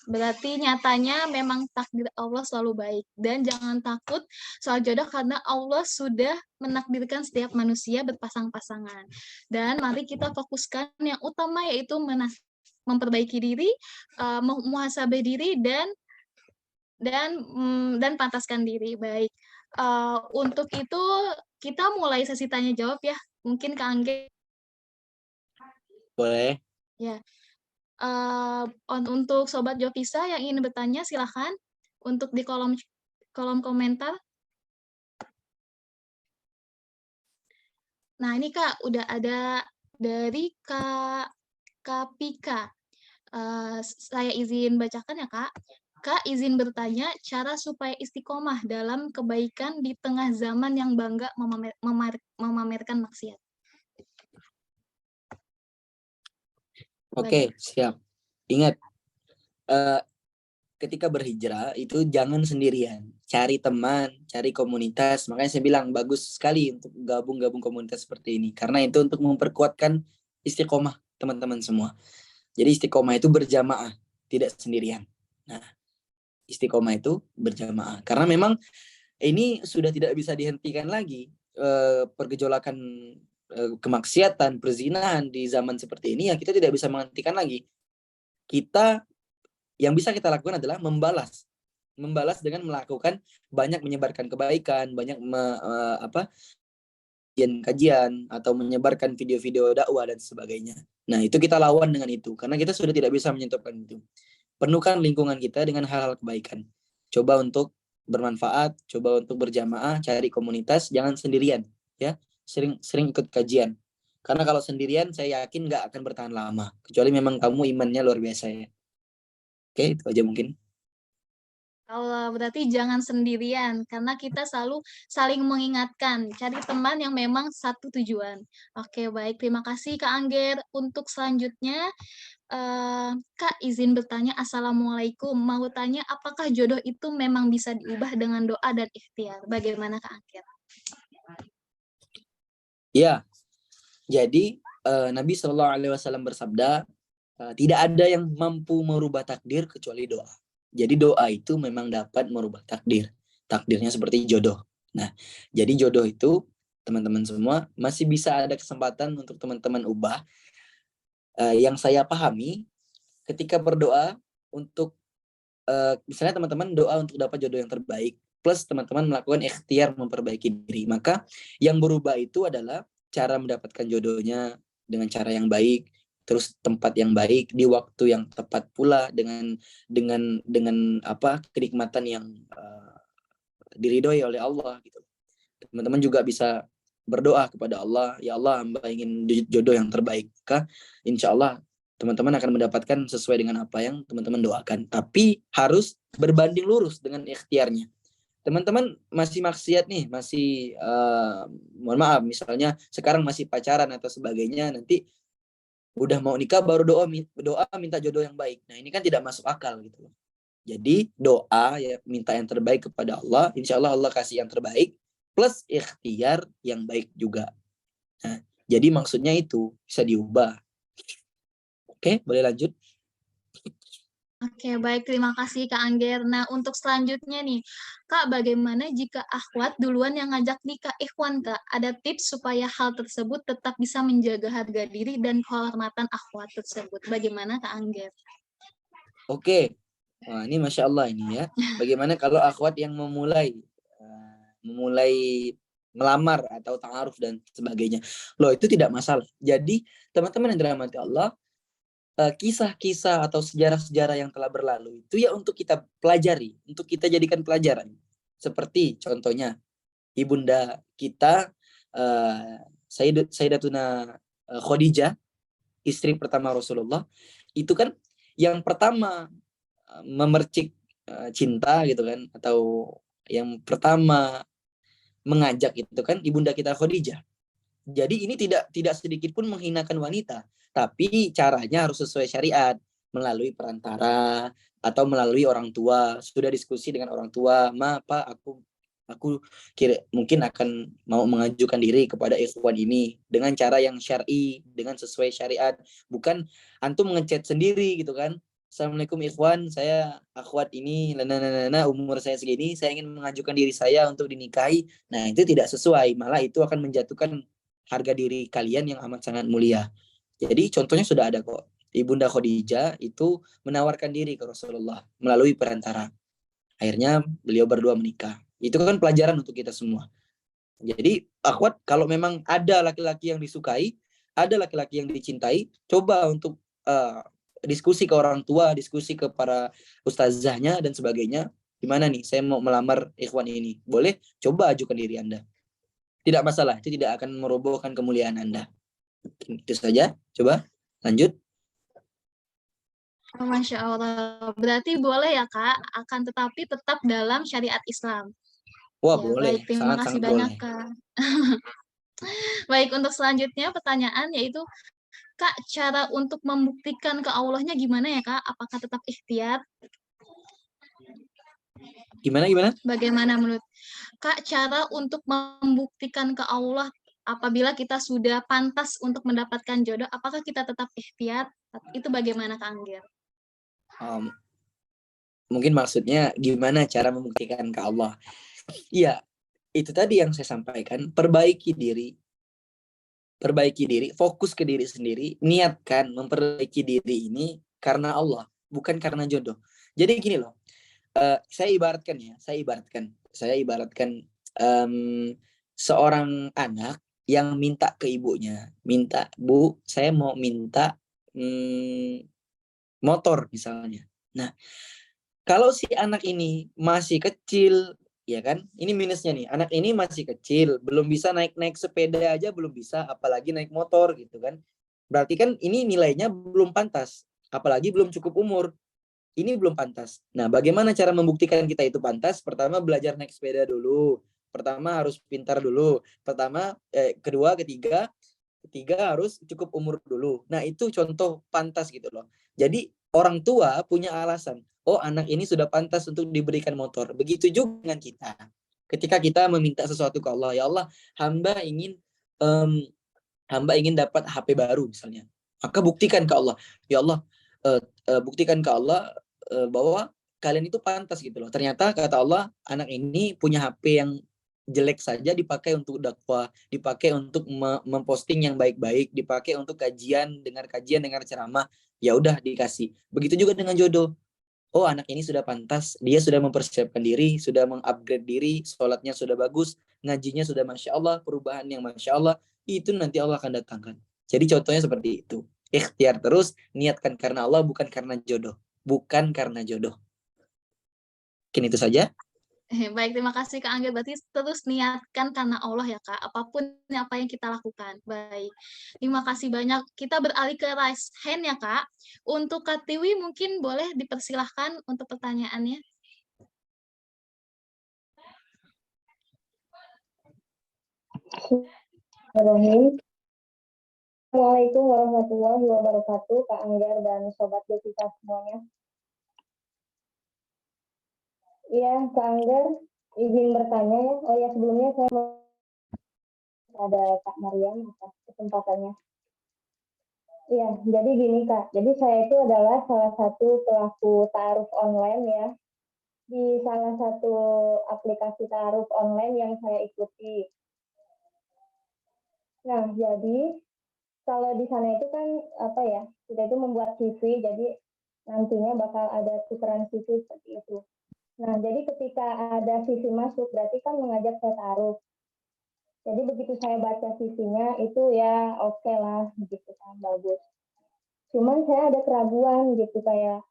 Berarti nyatanya memang takdir Allah selalu baik. Dan jangan takut soal jodoh karena Allah sudah menakdirkan setiap manusia berpasang-pasangan. Dan mari kita fokuskan yang utama yaitu memperbaiki diri, muhasabah diri dan pantaskan diri. Baik. Untuk itu kita mulai sesi tanya jawab ya. Mungkin Kak Angge. Boleh. Ya. Untuk Sobat Jovisa yang ingin bertanya silahkan untuk di kolom komentar. Nah ini Kak udah ada dari Kak Pika. Saya izin bacakan ya, Kak. Kak izin bertanya cara supaya istiqomah dalam kebaikan di tengah zaman yang bangga memamerkan maksiat. Oke, siap. Ingat, eh, ketika berhijrah itu jangan sendirian. Cari teman, cari komunitas. Makanya saya bilang bagus sekali untuk gabung-gabung komunitas seperti ini. Karena itu untuk memperkuatkan istiqomah teman-teman semua. Jadi istiqomah itu berjamaah, tidak sendirian. Nah, istiqomah itu berjamaah. Karena memang ini sudah tidak bisa dihentikan lagi. Pergejolakan kemaksiatan, perzinahan di zaman seperti ini, ya kita tidak bisa menghentikan lagi. Kita yang bisa kita lakukan adalah membalas dengan melakukan banyak menyebarkan kebaikan, banyak kajian atau menyebarkan video-video dakwah dan sebagainya. Nah, itu kita lawan dengan itu karena kita sudah tidak bisa menyentuhkan itu. Penuhkan lingkungan kita dengan hal-hal kebaikan. Coba untuk bermanfaat, coba untuk berjamaah, cari komunitas, jangan sendirian, ya. Sering ikut kajian. Karena kalau sendirian saya yakin nggak akan bertahan lama, kecuali memang kamu imannya luar biasa ya. Oke, itu aja mungkin. Kalau berarti jangan sendirian, karena kita selalu saling mengingatkan, cari teman yang memang satu tujuan. Oke, baik. Terima kasih Kak Angger. Untuk selanjutnya, Kak izin bertanya, Assalamualaikum. Mau tanya, apakah jodoh itu memang bisa diubah dengan doa dan ikhtiar? Bagaimana Kak Angger? Ya, jadi Nabi Shallallahu Alaihi Wasallam bersabda, tidak ada yang mampu merubah takdir kecuali doa. Jadi doa itu memang dapat merubah takdir. Takdirnya seperti jodoh. Nah, jadi jodoh itu teman-teman semua masih bisa ada kesempatan untuk teman-teman ubah. Yang saya pahami ketika berdoa untuk misalnya teman-teman doa untuk dapat jodoh yang terbaik, plus teman-teman melakukan ikhtiar memperbaiki diri, maka yang berubah itu adalah cara mendapatkan jodohnya dengan cara yang baik, terus tempat yang baik di waktu yang tepat pula dengan kenikmatan yang diridhoi oleh Allah gitu. Teman-teman juga bisa berdoa kepada Allah, ya Allah, hamba ingin jodoh yang terbaik. Maka insya Allah teman-teman akan mendapatkan sesuai dengan apa yang teman-teman doakan. Tapi harus berbanding lurus dengan ikhtiarnya. Teman-teman masih maksiat nih, masih mohon maaf, misalnya sekarang masih pacaran atau sebagainya, nanti udah mau nikah baru doa minta jodoh yang baik. Nah, ini kan tidak masuk akal gitu. Jadi doa ya minta yang terbaik kepada Allah, insya Allah Allah kasih yang terbaik plus ikhtiar yang baik juga. Nah, jadi maksudnya itu bisa diubah. Oke, boleh lanjut? Oke, baik. Terima kasih, Kak Angger. Nah, untuk selanjutnya nih, Kak, bagaimana jika akhwat duluan yang ngajak nikah ikhwan, Kak? Ada tips supaya hal tersebut tetap bisa menjaga harga diri dan kehormatan akhwat tersebut. Bagaimana, Kak Angger? Oke. Wah, ini Masya Allah ini ya. Bagaimana kalau akhwat yang memulai melamar atau ta'aruf dan sebagainya. Loh, itu tidak masalah. Jadi, teman-teman yang dirahmati Allah, kisah-kisah atau sejarah-sejarah yang telah berlalu itu ya untuk kita pelajari, untuk kita jadikan pelajaran. Seperti contohnya ibunda kita Sayyidatuna Khadijah, istri pertama Rasulullah, itu kan yang pertama memercik cinta gitu kan, atau yang pertama mengajak itu kan ibunda kita Khadijah. Jadi ini tidak sedikit pun menghinakan wanita, tapi caranya harus sesuai syariat, melalui perantara atau melalui orang tua. Sudah diskusi dengan orang tua, ma, pak, aku kira mungkin akan mau mengajukan diri kepada ikhwan ini dengan cara yang syar'i, dengan sesuai syariat, bukan antum ngechat sendiri gitu kan. Assalamualaikum ikhwan, saya akhwat ini, umur saya segini, saya ingin mengajukan diri saya untuk dinikahi. Nah, itu tidak sesuai, malah itu akan menjatuhkan harga diri kalian yang amat sangat mulia. Jadi contohnya sudah ada kok. Ibunda Khadijah itu menawarkan diri ke Rasulullah melalui perantara. Akhirnya beliau berdua menikah. Itu kan pelajaran untuk kita semua. Jadi akhwat, kalau memang ada laki-laki yang disukai, ada laki-laki yang dicintai, coba untuk diskusi ke orang tua, diskusi ke para ustazahnya dan sebagainya. Gimana nih, saya mau melamar ikhwan ini. Boleh? Coba ajukan diri Anda. Tidak masalah, itu tidak akan merobohkan kemuliaan Anda. Itu saja. Coba lanjut. Masya Allah. Berarti boleh ya Kak, akan tetapi tetap dalam syariat Islam. Wah, Ya, boleh. baik. Terima kasih Sangat-sangat banyak boleh. Kak. Baik, untuk selanjutnya pertanyaan yaitu, Kak, cara untuk membuktikan ke Allahnya gimana ya Kak? Apakah tetap ikhtiar? Gimana? Bagaimana menurut Kak, cara untuk membuktikan ke Allah apabila kita sudah pantas untuk mendapatkan jodoh, apakah kita tetap ikhtiar? Itu bagaimana Kak Anggir? Um, Mungkin maksudnya gimana cara membuktikan ke Allah. Iya, itu tadi yang saya sampaikan. Perbaiki diri, fokus ke diri sendiri, niatkan memperbaiki diri ini karena Allah, bukan karena jodoh. Jadi gini loh, saya ibaratkan seorang anak yang minta ke ibunya, minta, Bu, saya mau minta motor misalnya. Nah, kalau si anak ini masih kecil, ya kan, ini minusnya nih, anak ini masih kecil, belum bisa naik sepeda aja, belum bisa, apalagi naik motor gitu kan. Berarti kan ini nilainya belum pantas, apalagi belum cukup umur. Ini belum pantas. Nah, bagaimana cara membuktikan kita itu pantas? Pertama, belajar naik sepeda dulu. Pertama, harus pintar dulu. Kedua, ketiga harus cukup umur dulu. Nah, itu contoh pantas gitu loh. Jadi, orang tua punya alasan. Oh, anak ini sudah pantas untuk diberikan motor. Begitu juga dengan kita. Ketika kita meminta sesuatu ke Allah, ya Allah, hamba ingin um, hamba ingin dapat HP baru misalnya. Maka buktikan ke Allah, ya Allah, buktikan ke Allah bahwa kalian itu pantas gitu loh. Ternyata kata Allah, anak ini punya HP yang jelek saja dipakai untuk dakwah, dipakai untuk memposting yang baik-baik, dipakai untuk dengar kajian, dengar ceramah, ya udah dikasih. Begitu juga dengan jodoh. Oh, anak ini sudah pantas, dia sudah mempersiapkan diri, sudah mengupgrade diri, sholatnya sudah bagus, ngajinya sudah Masya Allah, perubahan yang Masya Allah, itu nanti Allah akan datangkan. Jadi contohnya seperti itu. Ikhtiar terus, niatkan karena Allah, bukan karena jodoh. Bukan karena jodoh. Mungkin itu saja. Baik, terima kasih Kak Angga. Berarti terus niatkan karena Allah ya Kak, apapun apa yang kita lakukan. Baik, terima kasih banyak. Kita beralih ke raise hand ya Kak. Untuk Kak Tiwi mungkin boleh dipersilahkan untuk pertanyaannya. Assalamualaikum warahmatullahi wabarakatuh, Kak Anggar dan Sobat Devita semuanya. Iya, Kak Anggar, izin bertanya ya. Oh ya, sebelumnya saya mau ada Kak Mariam atas kesempatannya. Iya, jadi gini Kak, jadi saya itu adalah salah satu pelaku ta'aruf online ya, di salah satu aplikasi ta'aruf online yang saya ikuti. Nah, jadi kalau di sana itu kan apa ya, kita itu membuat CV, jadi nantinya bakal ada tukeran CV seperti itu. Nah, jadi ketika ada CV masuk, berarti kan mengajak saya taruh. Jadi begitu saya baca CV-nya, itu ya oke lah, gitu kan, bagus. Cuman saya ada keraguan gitu, kayak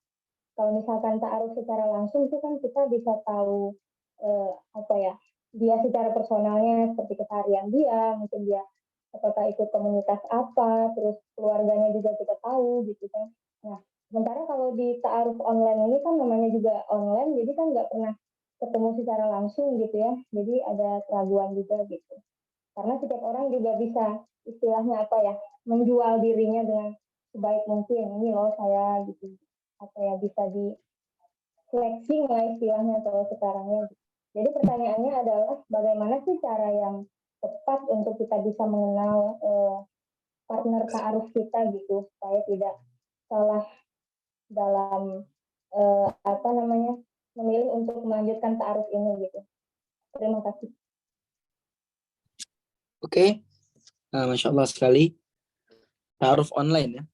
kalau misalkan taruh secara langsung itu kan kita bisa tahu apa ya, dia secara personalnya seperti keseharian dia, mungkin dia apakah ikut komunitas apa, terus keluarganya juga kita tahu gitu kan. Nah, sementara kalau di ta'aruf online ini kan namanya juga online, jadi kan nggak pernah ketemu secara langsung gitu ya, jadi ada keraguan juga gitu. Karena setiap orang juga bisa istilahnya apa ya, menjual dirinya dengan sebaik mungkin, ini loh saya gitu, apa ya, bisa di flexing lah istilahnya kalau sekarangnya. Jadi pertanyaannya adalah bagaimana sih cara yang tepat untuk kita bisa mengenal partner ta'aruf kita gitu supaya tidak salah dalam apa namanya, memilih untuk melanjutkan ta'aruf ini gitu. Terima kasih. Oke. Masya Allah sekali. Ta'aruf online ya.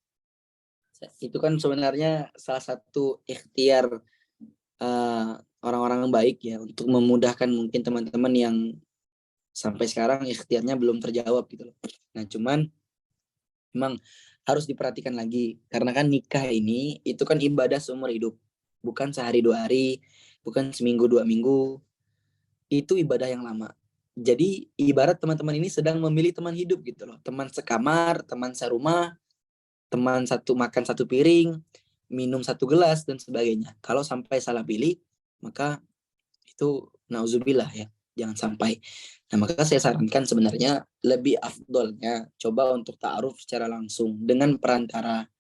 Itu kan sebenarnya salah satu ikhtiar orang-orang yang baik ya, untuk memudahkan mungkin teman-teman yang sampai sekarang ikhtiarnya belum terjawab gitu loh. Nah, cuman memang harus diperhatikan lagi, karena kan nikah ini itu kan ibadah seumur hidup, bukan sehari 2 hari, bukan seminggu 2 minggu, itu ibadah yang lama. Jadi ibarat teman-teman ini sedang memilih teman hidup gitu loh. Teman sekamar, teman serumah, teman makan satu piring, minum satu gelas dan sebagainya. Kalau sampai salah pilih, maka itu nauzubillah ya, jangan sampai. Nah, maka saya sarankan sebenarnya lebih afdolnya coba untuk ta'aruf secara langsung dengan perantara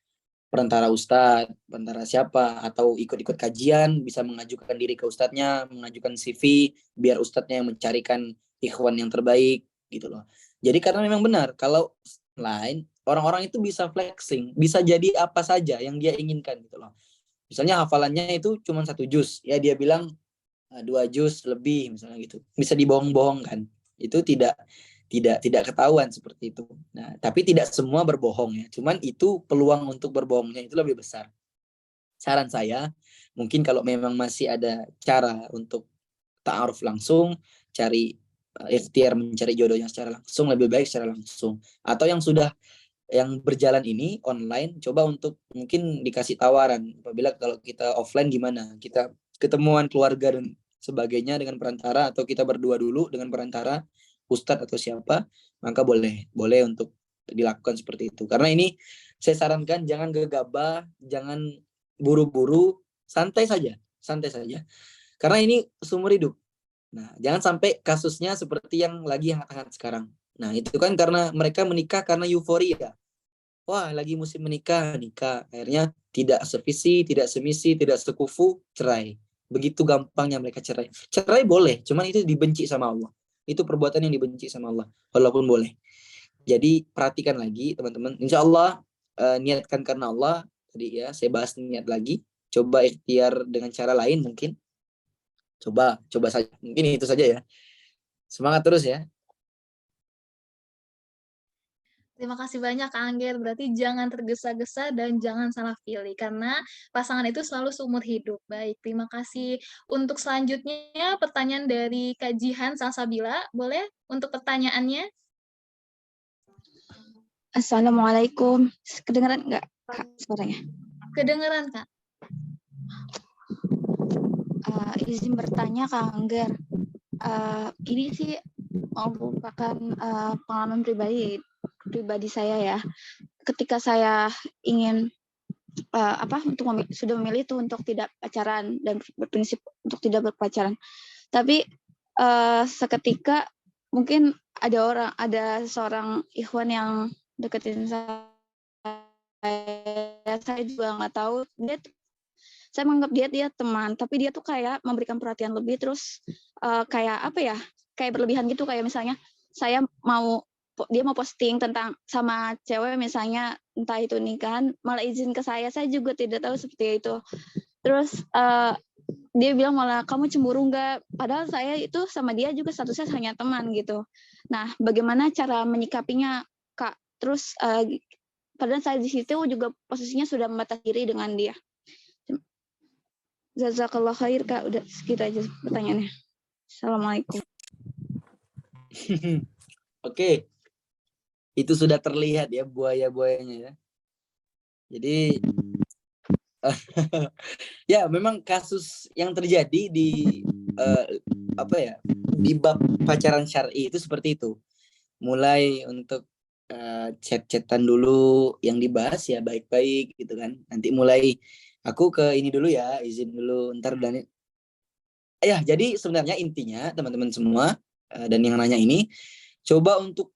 ustadz, perantara siapa, atau ikut-ikut kajian, bisa mengajukan diri ke ustadznya, mengajukan CV, biar ustadznya yang mencarikan ikhwan yang terbaik, gitu loh. Jadi karena memang benar, kalau lain, orang-orang itu bisa flexing, bisa jadi apa saja yang dia inginkan, gitu loh. Misalnya hafalannya itu cuma 1 juz, ya dia bilang 2 juz lebih, misalnya gitu. Bisa dibohong-bohongkan. Itu tidak ketahuan seperti itu. Nah, tapi tidak semua berbohong ya. Cuman itu peluang untuk berbohongnya itu lebih besar. Saran saya, mungkin kalau memang masih ada cara untuk ta'aruf langsung, cari ikhtiar mencari jodohnya secara langsung, lebih baik secara langsung. Atau yang berjalan ini online, coba untuk mungkin dikasih tawaran. Apabila kalau kita offline gimana? Kita ketemuan keluarga dan sebagainya dengan perantara, atau kita berdua dulu dengan perantara ustadz atau siapa, maka boleh untuk dilakukan seperti itu. Karena ini saya sarankan jangan gegabah, jangan buru-buru, santai saja. Karena ini seumur hidup. Nah, jangan sampai kasusnya seperti yang lagi hangat-hangat sekarang. Nah, itu kan karena mereka menikah karena euforia. Wah, lagi musim nikah. Akhirnya tidak sevisi, tidak semisi, tidak sekufu, cerai. Begitu gampangnya mereka cerai. Cerai boleh, cuman itu dibenci sama Allah. Itu perbuatan yang dibenci sama Allah. Walaupun boleh. Jadi perhatikan lagi teman-teman. Insya Allah niatkan karena Allah. Tadi ya saya bahas niat lagi. Coba ikhtiar dengan cara lain mungkin. Coba saja. Mungkin itu saja ya. Semangat terus ya. Terima kasih banyak Kak Angger, berarti jangan tergesa-gesa dan jangan salah pilih, karena pasangan itu selalu seumur hidup. Baik, terima kasih. Untuk selanjutnya, pertanyaan dari Kak Jihan Salsabila, boleh untuk pertanyaannya? Assalamualaikum. Kedengeran nggak Kak suaranya? Kedengeran Kak. Izin bertanya Kak Angger. Ini sih merupakan pengalaman pribadi saya ya. Ketika saya ingin sudah memilih itu untuk tidak pacaran dan berprinsip untuk tidak berpacaran. Tapi seketika mungkin ada seorang ikhwan yang deketin saya juga nggak tahu, saya menganggap dia teman, tapi dia tuh kayak memberikan perhatian lebih, terus kayak berlebihan gitu, kayak misalnya dia mau posting tentang sama cewek misalnya, entah itu nikahan, malah izin ke saya juga tidak tahu seperti itu. Terus dia bilang malah, kamu cemburu nggak? Padahal saya itu sama dia juga statusnya hanya teman gitu. Nah, bagaimana cara menyikapinya, Kak? Terus padahal saya di situ juga posisinya sudah membatasi diri dengan dia. Jazakallah khair Kak, udah segitu aja pertanyaannya. Assalamualaikum. Oke. Itu sudah terlihat ya buaya-buayanya ya. Jadi ya memang kasus yang terjadi di di bab pacaran syar'i itu seperti itu. Mulai untuk chat-chatan dulu yang dibahas ya baik-baik gitu kan. Nanti mulai aku ke ini dulu ya, izin dulu ntar dan ya jadi sebenarnya intinya teman-teman semua dan yang nanya ini coba untuk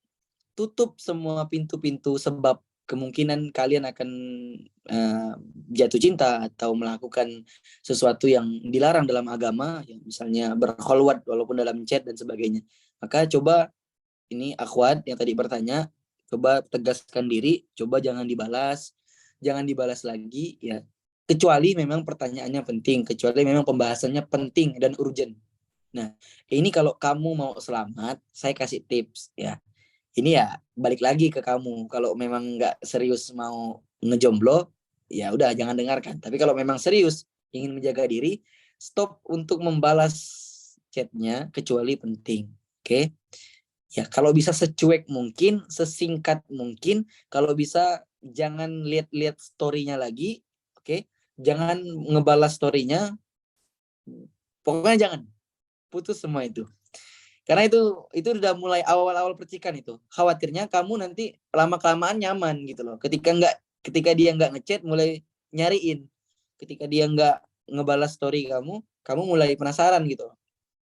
tutup semua pintu-pintu, sebab kemungkinan kalian akan jatuh cinta atau melakukan sesuatu yang dilarang dalam agama, ya, misalnya berkholwat walaupun dalam chat dan sebagainya. Maka coba ini akhwat yang tadi bertanya, coba tegaskan diri, coba jangan dibalas lagi ya. Kecuali memang pertanyaannya penting, kecuali memang pembahasannya penting dan urgent. Nah, ini kalau kamu mau selamat, saya kasih tips ya. Ini ya balik lagi ke kamu. Kalau memang nggak serius mau ngejomblo, ya udah jangan dengarkan. Tapi kalau memang serius ingin menjaga diri, stop untuk membalas chatnya kecuali penting. Oke? Ya kalau bisa secuek mungkin, sesingkat mungkin. Kalau bisa jangan lihat-lihat story-nya lagi. Oke? Jangan ngebalas story-nya. Pokoknya jangan. Putus semua itu. Karena itu udah mulai awal-awal percikan itu. Khawatirnya kamu nanti lama-kelamaan nyaman gitu loh. Ketika dia nggak ngechat mulai nyariin. Ketika dia nggak ngebalas story kamu mulai penasaran gitu loh.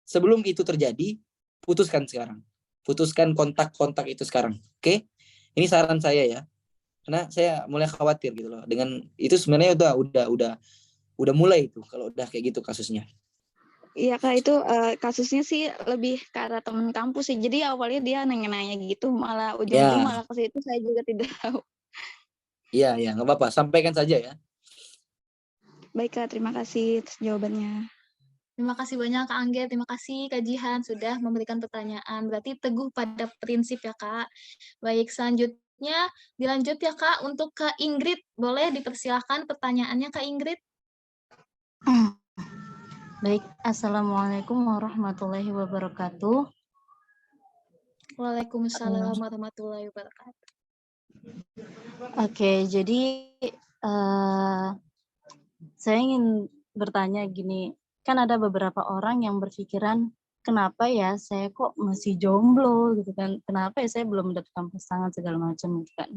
Sebelum itu terjadi, putuskan sekarang. Putuskan kontak-kontak itu sekarang. Oke? Ini saran saya ya. Karena saya mulai khawatir gitu loh. Dengan itu sebenarnya udah mulai itu kalau udah kayak gitu kasusnya. Iya Kak, itu kasusnya sih lebih ke arah teman kampus sih. Jadi awalnya dia nanya-nanya gitu, malah ujung-ujung Ya, malah ke situ saya juga tidak tahu. iya, nggak apa-apa. Sampaikan saja ya. Baik Kak, terima kasih atas jawabannya. Terima kasih banyak Kak Angge, terima kasih Kak Jihan sudah memberikan pertanyaan. Berarti teguh pada prinsip ya Kak. Baik, selanjutnya dilanjut ya Kak untuk Kak Ingrid. Boleh dipersilahkan pertanyaannya Kak Ingrid? Baik, Assalamualaikum warahmatullahi wabarakatuh. Waalaikumsalam warahmatullahi wabarakatuh. Oke, jadi saya ingin bertanya gini, kan ada beberapa orang yang berpikiran, kenapa ya saya kok masih jomblo gitu kan, kenapa ya saya belum mendapatkan pasangan segala macam gitu kan,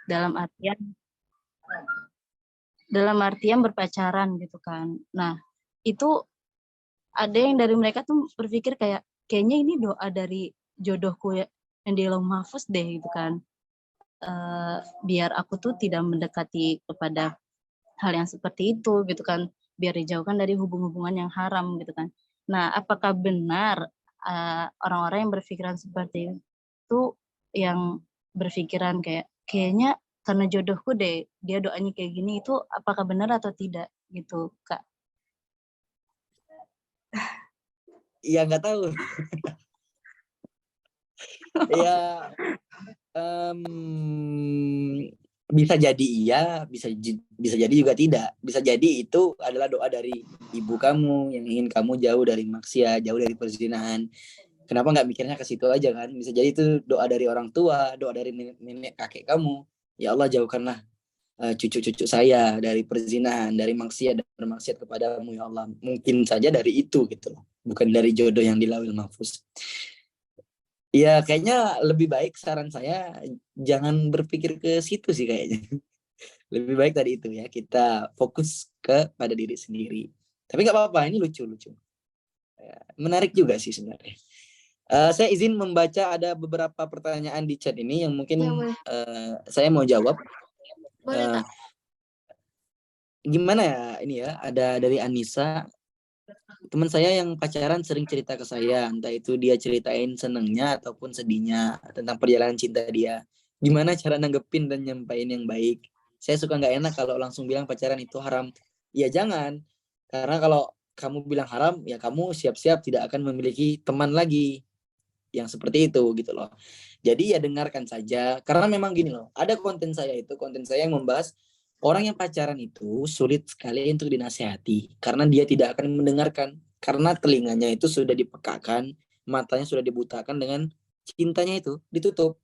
dalam artian berpacaran gitu kan. Nah, itu ada yang dari mereka tuh berpikir kayaknya ini doa dari jodohku ya, yang di Lauh Mahfuz deh gitu kan. Biar aku tuh tidak mendekati kepada hal yang seperti itu gitu kan, biar dijauhkan dari hubungan-hubungan yang haram gitu kan. Nah, apakah benar orang-orang yang berpikiran seperti itu, yang berpikiran kayaknya karena jodohku deh dia doanya kayak gini, itu apakah benar atau tidak gitu Kak? Iya nggak tahu. Ya bisa jadi iya, bisa jadi juga tidak. Bisa jadi itu adalah doa dari ibu kamu yang ingin kamu jauh dari maksiat, jauh dari perzinahan. Kenapa nggak mikirnya ke situ aja kan? Bisa jadi itu doa dari orang tua, doa dari nenek kakek kamu. Ya Allah, jauhkanlah cucu-cucu saya dari perzinahan, dari maksiat dan bermaksiat kepadamu ya Allah. Mungkin saja dari itu gitu loh. Bukan dari jodoh yang di Lauhil Mahfuz. Ya kayaknya lebih baik, saran saya jangan berpikir ke situ sih kayaknya. Lebih baik tadi itu ya, kita fokus pada diri sendiri. Tapi nggak apa-apa, ini lucu-lucu. Menarik juga sih sebenarnya. Saya izin membaca ada beberapa pertanyaan di chat ini yang mungkin saya mau jawab. Boleh Kak. Gimana ya ini ya, ada dari Anissa. Teman saya yang pacaran sering cerita ke saya, entah itu dia ceritain senengnya ataupun sedihnya tentang perjalanan cinta dia. Gimana cara nanggepin dan nyampain yang baik? Saya suka nggak enak kalau langsung bilang pacaran itu haram. Ya jangan, karena kalau kamu bilang haram, ya kamu siap-siap tidak akan memiliki teman lagi yang seperti itu gitu loh. Jadi ya dengarkan saja, karena memang gini loh, ada konten saya yang membahas orang yang pacaran itu sulit sekali untuk dinasihati karena dia tidak akan mendengarkan, karena telinganya itu sudah dipekakan, matanya sudah dibutakan dengan cintanya itu ditutup.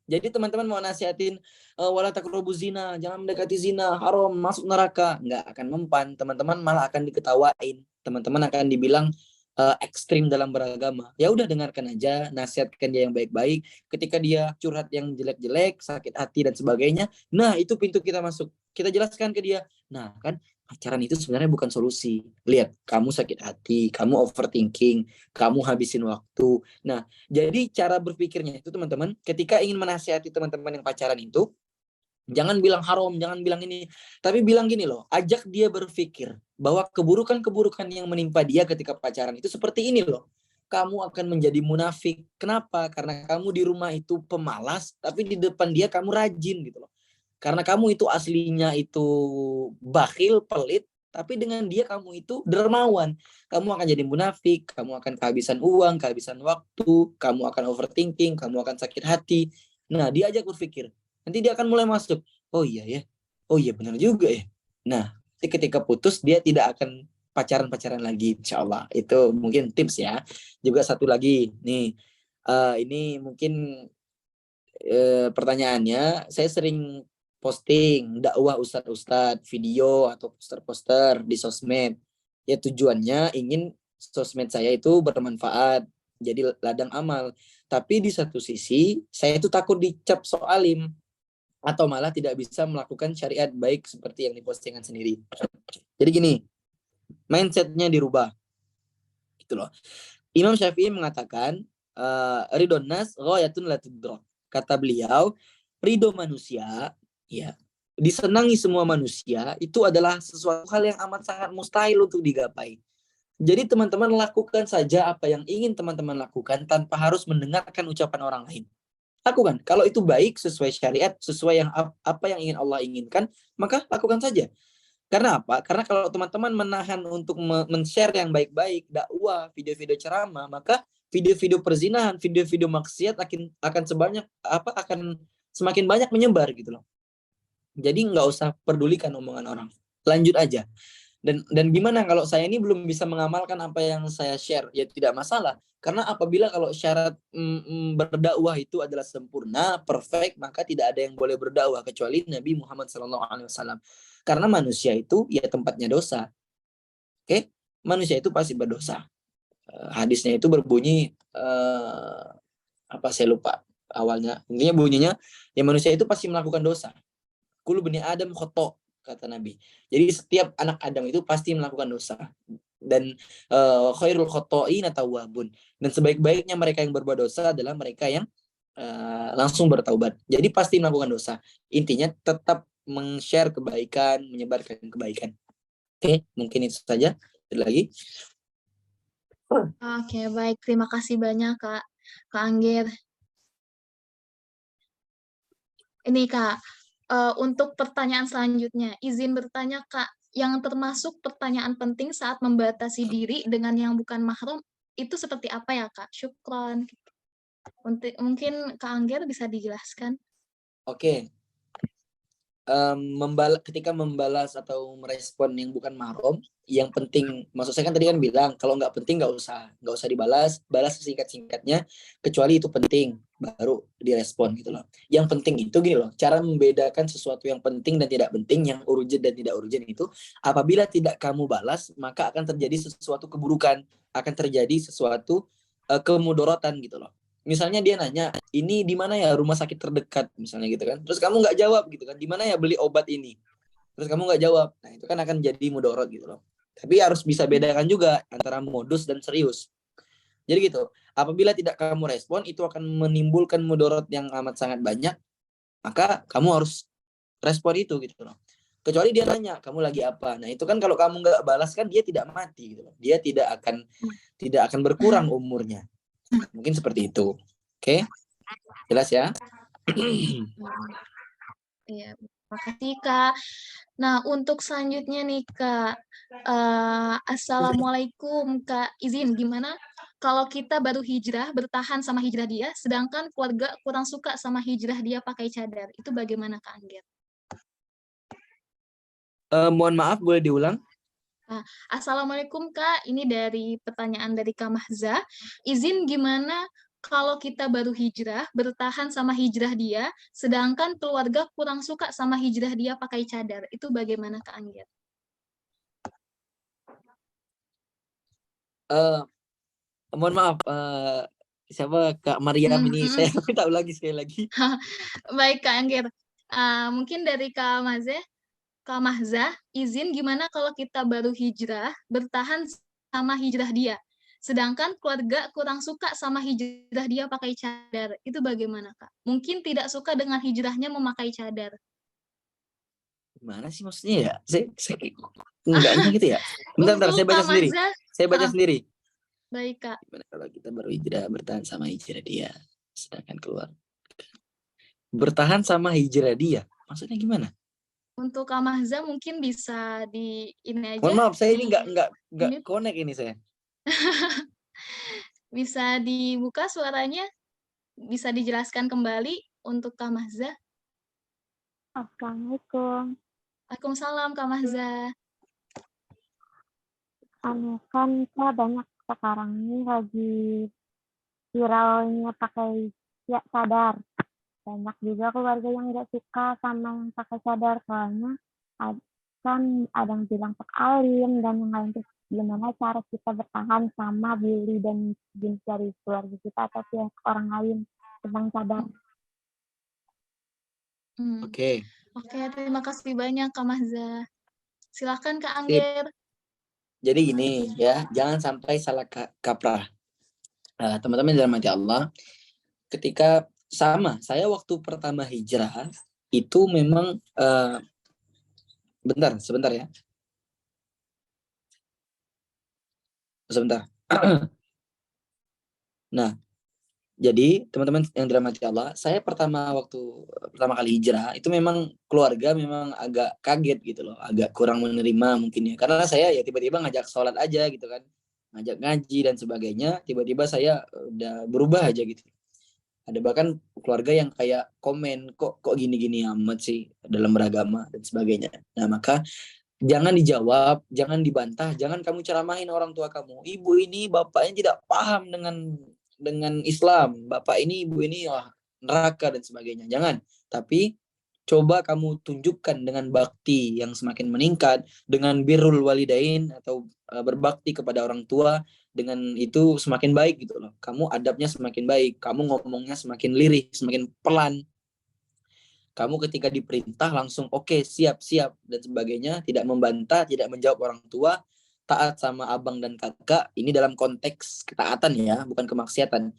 Jadi teman-teman mau nasihatin wala taqrabu zina, jangan mendekati zina, haram, masuk neraka, nggak akan mempan. Teman-teman malah akan diketawain. Teman-teman akan dibilang ekstrim dalam beragama. Ya udah, dengarkan aja, nasihatkan dia yang baik-baik. Ketika dia curhat yang jelek-jelek, sakit hati dan sebagainya, nah itu pintu kita masuk. Kita jelaskan ke dia. Nah kan pacaran itu sebenarnya bukan solusi. Lihat, kamu sakit hati, kamu overthinking, kamu habisin waktu. Nah, jadi cara berpikirnya itu teman-teman, ketika ingin menasihati teman-teman yang pacaran itu, jangan bilang haram, jangan bilang ini, tapi bilang gini loh, ajak dia berpikir bahwa keburukan-keburukan yang menimpa dia ketika pacaran itu seperti ini loh. Kamu akan menjadi munafik. Kenapa? Karena kamu di rumah itu pemalas, tapi di depan dia kamu rajin gitu loh. Karena kamu itu aslinya itu bakhil, pelit, tapi dengan dia kamu itu dermawan. Kamu akan jadi munafik, kamu akan kehabisan uang, kehabisan waktu, kamu akan overthinking, kamu akan sakit hati. Nah, diajak berpikir. Nanti dia akan mulai masuk. Oh iya ya. Oh iya benar juga ya. Nah, ketika putus dia tidak akan pacaran-pacaran lagi, insya Allah. Itu mungkin tips ya. Juga satu lagi nih, ini mungkin pertanyaannya, saya sering posting dakwah ustadz-ustadz, video atau poster-poster di sosmed. Ya tujuannya ingin sosmed saya itu bermanfaat, jadi ladang amal. Tapi di satu sisi saya itu takut dicap soalim atau malah tidak bisa melakukan syariat baik seperti yang dipostingan sendiri. Jadi gini, mindsetnya dirubah gitu loh. Imam Syafi'i mengatakan ridon nas ghayatun la tudrak. Kata beliau, ridho manusia ya disenangi semua manusia itu adalah sesuatu hal yang amat sangat mustahil untuk digapai. Jadi teman-teman lakukan saja apa yang ingin teman-teman lakukan tanpa harus mendengarkan ucapan orang lain. Lakukan. Kalau itu baik, sesuai syariat, sesuai yang apa yang ingin Allah inginkan, maka lakukan saja. Karena apa? Karena kalau teman-teman menahan untuk men-share yang baik-baik, dakwah, video-video ceramah, maka video-video perzinahan, video-video maksiat akan semakin banyak menyebar gitu loh. Jadi nggak usah pedulikan omongan orang. Lanjut aja. Dan gimana kalau saya ini belum bisa mengamalkan apa yang saya share? Ya tidak masalah. Karena apabila kalau syarat berdakwah itu adalah sempurna, perfect, maka tidak ada yang boleh berdakwah kecuali Nabi Muhammad SAW. Karena manusia itu ya tempatnya dosa. Oke? Manusia itu pasti berdosa. Hadisnya itu berbunyi saya lupa awalnya. Intinya bunyinya ya manusia itu pasti melakukan dosa. Kullu bani Adam khoto, kata Nabi. Jadi setiap anak Adam itu pasti melakukan dosa. Dan khairul khoto'in tawwabun. Dan sebaik-baiknya mereka yang berbuat dosa adalah mereka yang langsung bertaubat. Jadi pasti melakukan dosa. Intinya tetap meng-share kebaikan, menyebarkan kebaikan. Oke, mungkin itu saja. Ada lagi? Oke, baik. Terima kasih banyak, Kak Anggir. Ini, Kak, untuk pertanyaan selanjutnya, izin bertanya, Kak, yang termasuk pertanyaan penting saat membatasi diri dengan yang bukan mahram, itu seperti apa ya, Kak? Syukron. Mungkin Kak Anggir bisa dijelaskan? Oke. Ketika membalas atau merespon yang bukan mahram, yang penting, maksud saya kan tadi kan bilang kalau nggak penting nggak usah dibalas, balas sesingkat-singkatnya, kecuali itu penting baru direspon gitu loh. Yang penting itu gini loh, cara membedakan sesuatu yang penting dan tidak penting, yang urgent dan tidak urgent itu, apabila tidak kamu balas maka akan terjadi sesuatu keburukan, akan terjadi sesuatu kemudorotan gitu loh. Misalnya dia nanya, ini di mana ya rumah sakit terdekat, misalnya gitu kan. Terus kamu nggak jawab gitu kan, di mana ya beli obat ini. Terus kamu nggak jawab. Nah itu kan akan jadi mudorot gitu loh. Tapi harus bisa bedakan juga antara modus dan serius. Jadi gitu, apabila tidak kamu respon, itu akan menimbulkan mudorot yang amat sangat banyak. Maka kamu harus respon itu gitu loh. Kecuali dia nanya, kamu lagi apa? Nah itu kan kalau kamu nggak balas kan dia tidak mati gitu loh. Dia tidak akan berkurang umurnya. Mungkin seperti itu. Oke? Jelas ya? Iya, makasih, Kak. Nah, untuk selanjutnya nih, Kak. Assalamualaikum, Kak. Izin, gimana kalau kita baru hijrah, bertahan sama hijrah dia, sedangkan keluarga kurang suka sama hijrah dia pakai cadar. Itu bagaimana, Kak Anggir? Mohon maaf, boleh diulang? Assalamualaikum, Kak. Ini dari pertanyaan dari Kak Mahza. Izin gimana kalau kita baru hijrah, bertahan sama hijrah dia, sedangkan keluarga kurang suka sama hijrah dia pakai cadar. Itu bagaimana, Kak Anggir? Mohon maaf, siapa Kak Mariam ini? Saya minta ulangi sekali lagi. Baik, Kak Anggir. Mungkin dari Kak Mahza, izin gimana kalau kita baru hijrah, bertahan sama hijrah dia, sedangkan keluarga kurang suka sama hijrah dia pakai cadar. Itu bagaimana, Kak? Mungkin tidak suka dengan hijrahnya memakai cadar. Gimana sih maksudnya ya? Saya enggaknya gitu ya? Bentar, saya baca Kak sendiri. Mahza, Saya baca sendiri. baik, Kak. Gimana kalau kita baru hijrah, bertahan sama hijrah dia, sedangkan keluar. Bertahan sama hijrah dia? Maksudnya gimana? Untuk Kak Mahza mungkin bisa di ini aja. Mohon maaf, saya ini nggak connect ini saya. Bisa dibuka suaranya? Bisa dijelaskan kembali untuk Kak Mahza? Assalamualaikum. Waalaikumsalam, Kak Mahza. Kan saya banyak sekarang ini lagi viralnya pakai cadar. Banyak juga keluarga yang nggak suka sama yang pakai cadar, soalnya kan ada yang bilang sok alim dan yang lain tuh gimana cara kita bertahan sama bully dan jenis dari keluarga kita atau pihak orang lain tentang cadar. Oke. Oke, terima kasih banyak Kak Mahza. Silakan Kak Sip. Angger. Jadi gini ya, jangan sampai salah kaprah. Teman-teman dalam hati Allah, ketika saya waktu pertama hijrah itu memang sebentar ya. Sebentar. Nah, jadi teman-teman yang dirahmati Allah, saya pertama kali hijrah itu memang keluarga memang agak kaget gitu loh, agak kurang menerima mungkin ya. Karena saya ya tiba-tiba ngajak sholat aja gitu kan, ngajak ngaji dan sebagainya, tiba-tiba saya udah berubah aja gitu. Ada bahkan keluarga yang kayak komen kok gini-gini amat sih dalam beragama dan sebagainya. Nah, maka jangan dijawab, jangan dibantah, jangan kamu ceramahin orang tua kamu. Ibu ini, bapaknya tidak paham dengan Islam. Bapak ini, ibu ini neraka dan sebagainya. Jangan. Tapi coba kamu tunjukkan dengan bakti yang semakin meningkat, dengan birrul walidain atau berbakti kepada orang tua, dengan itu semakin baik gitu loh. Kamu adabnya semakin baik, kamu ngomongnya semakin lirih, semakin pelan. Kamu ketika diperintah langsung oke, siap dan sebagainya, tidak membantah, tidak menjawab orang tua, taat sama abang dan kakak. Ini dalam konteks ketaatan ya, bukan kemaksiatan.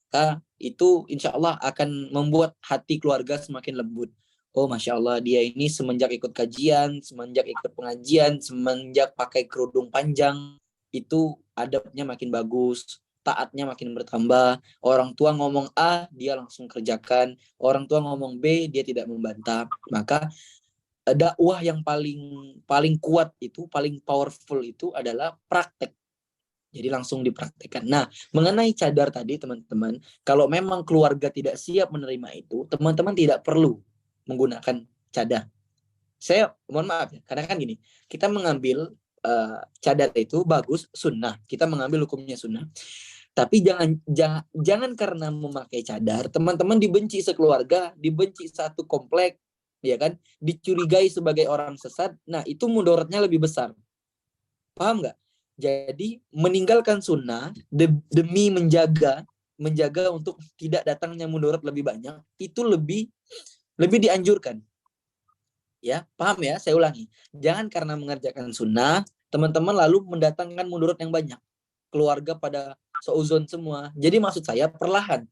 Maka itu insya Allah akan membuat hati keluarga semakin lembut. Oh Masya Allah, dia ini semenjak ikut kajian, semenjak ikut pengajian, semenjak pakai kerudung panjang, itu adabnya makin bagus, taatnya makin bertambah. Orang tua ngomong A, dia langsung kerjakan. Orang tua ngomong B, dia tidak membantah. Maka dakwah yang paling kuat itu, paling powerful itu adalah praktek. Jadi langsung dipraktekkan. Nah, mengenai cadar tadi teman-teman, kalau memang keluarga tidak siap menerima itu, teman-teman tidak perlu menggunakan cadar. Saya mohon maaf ya, karena kan gini, kita mengambil cadar itu bagus, sunnah. Kita mengambil hukumnya sunnah. Tapi jangan karena memakai cadar, teman-teman dibenci sekeluarga, dibenci satu komplek, ya kan? Dicurigai sebagai orang sesat. Nah, itu mudaratnya lebih besar. Paham nggak? Jadi meninggalkan sunnah demi menjaga untuk tidak datangnya mudarat lebih banyak, itu lebih dianjurkan. Ya, paham ya? Saya ulangi. Jangan karena mengerjakan sunnah, teman-teman lalu mendatangkan mudarat yang banyak. Keluarga pada seuzon semua. Jadi maksud saya perlahan.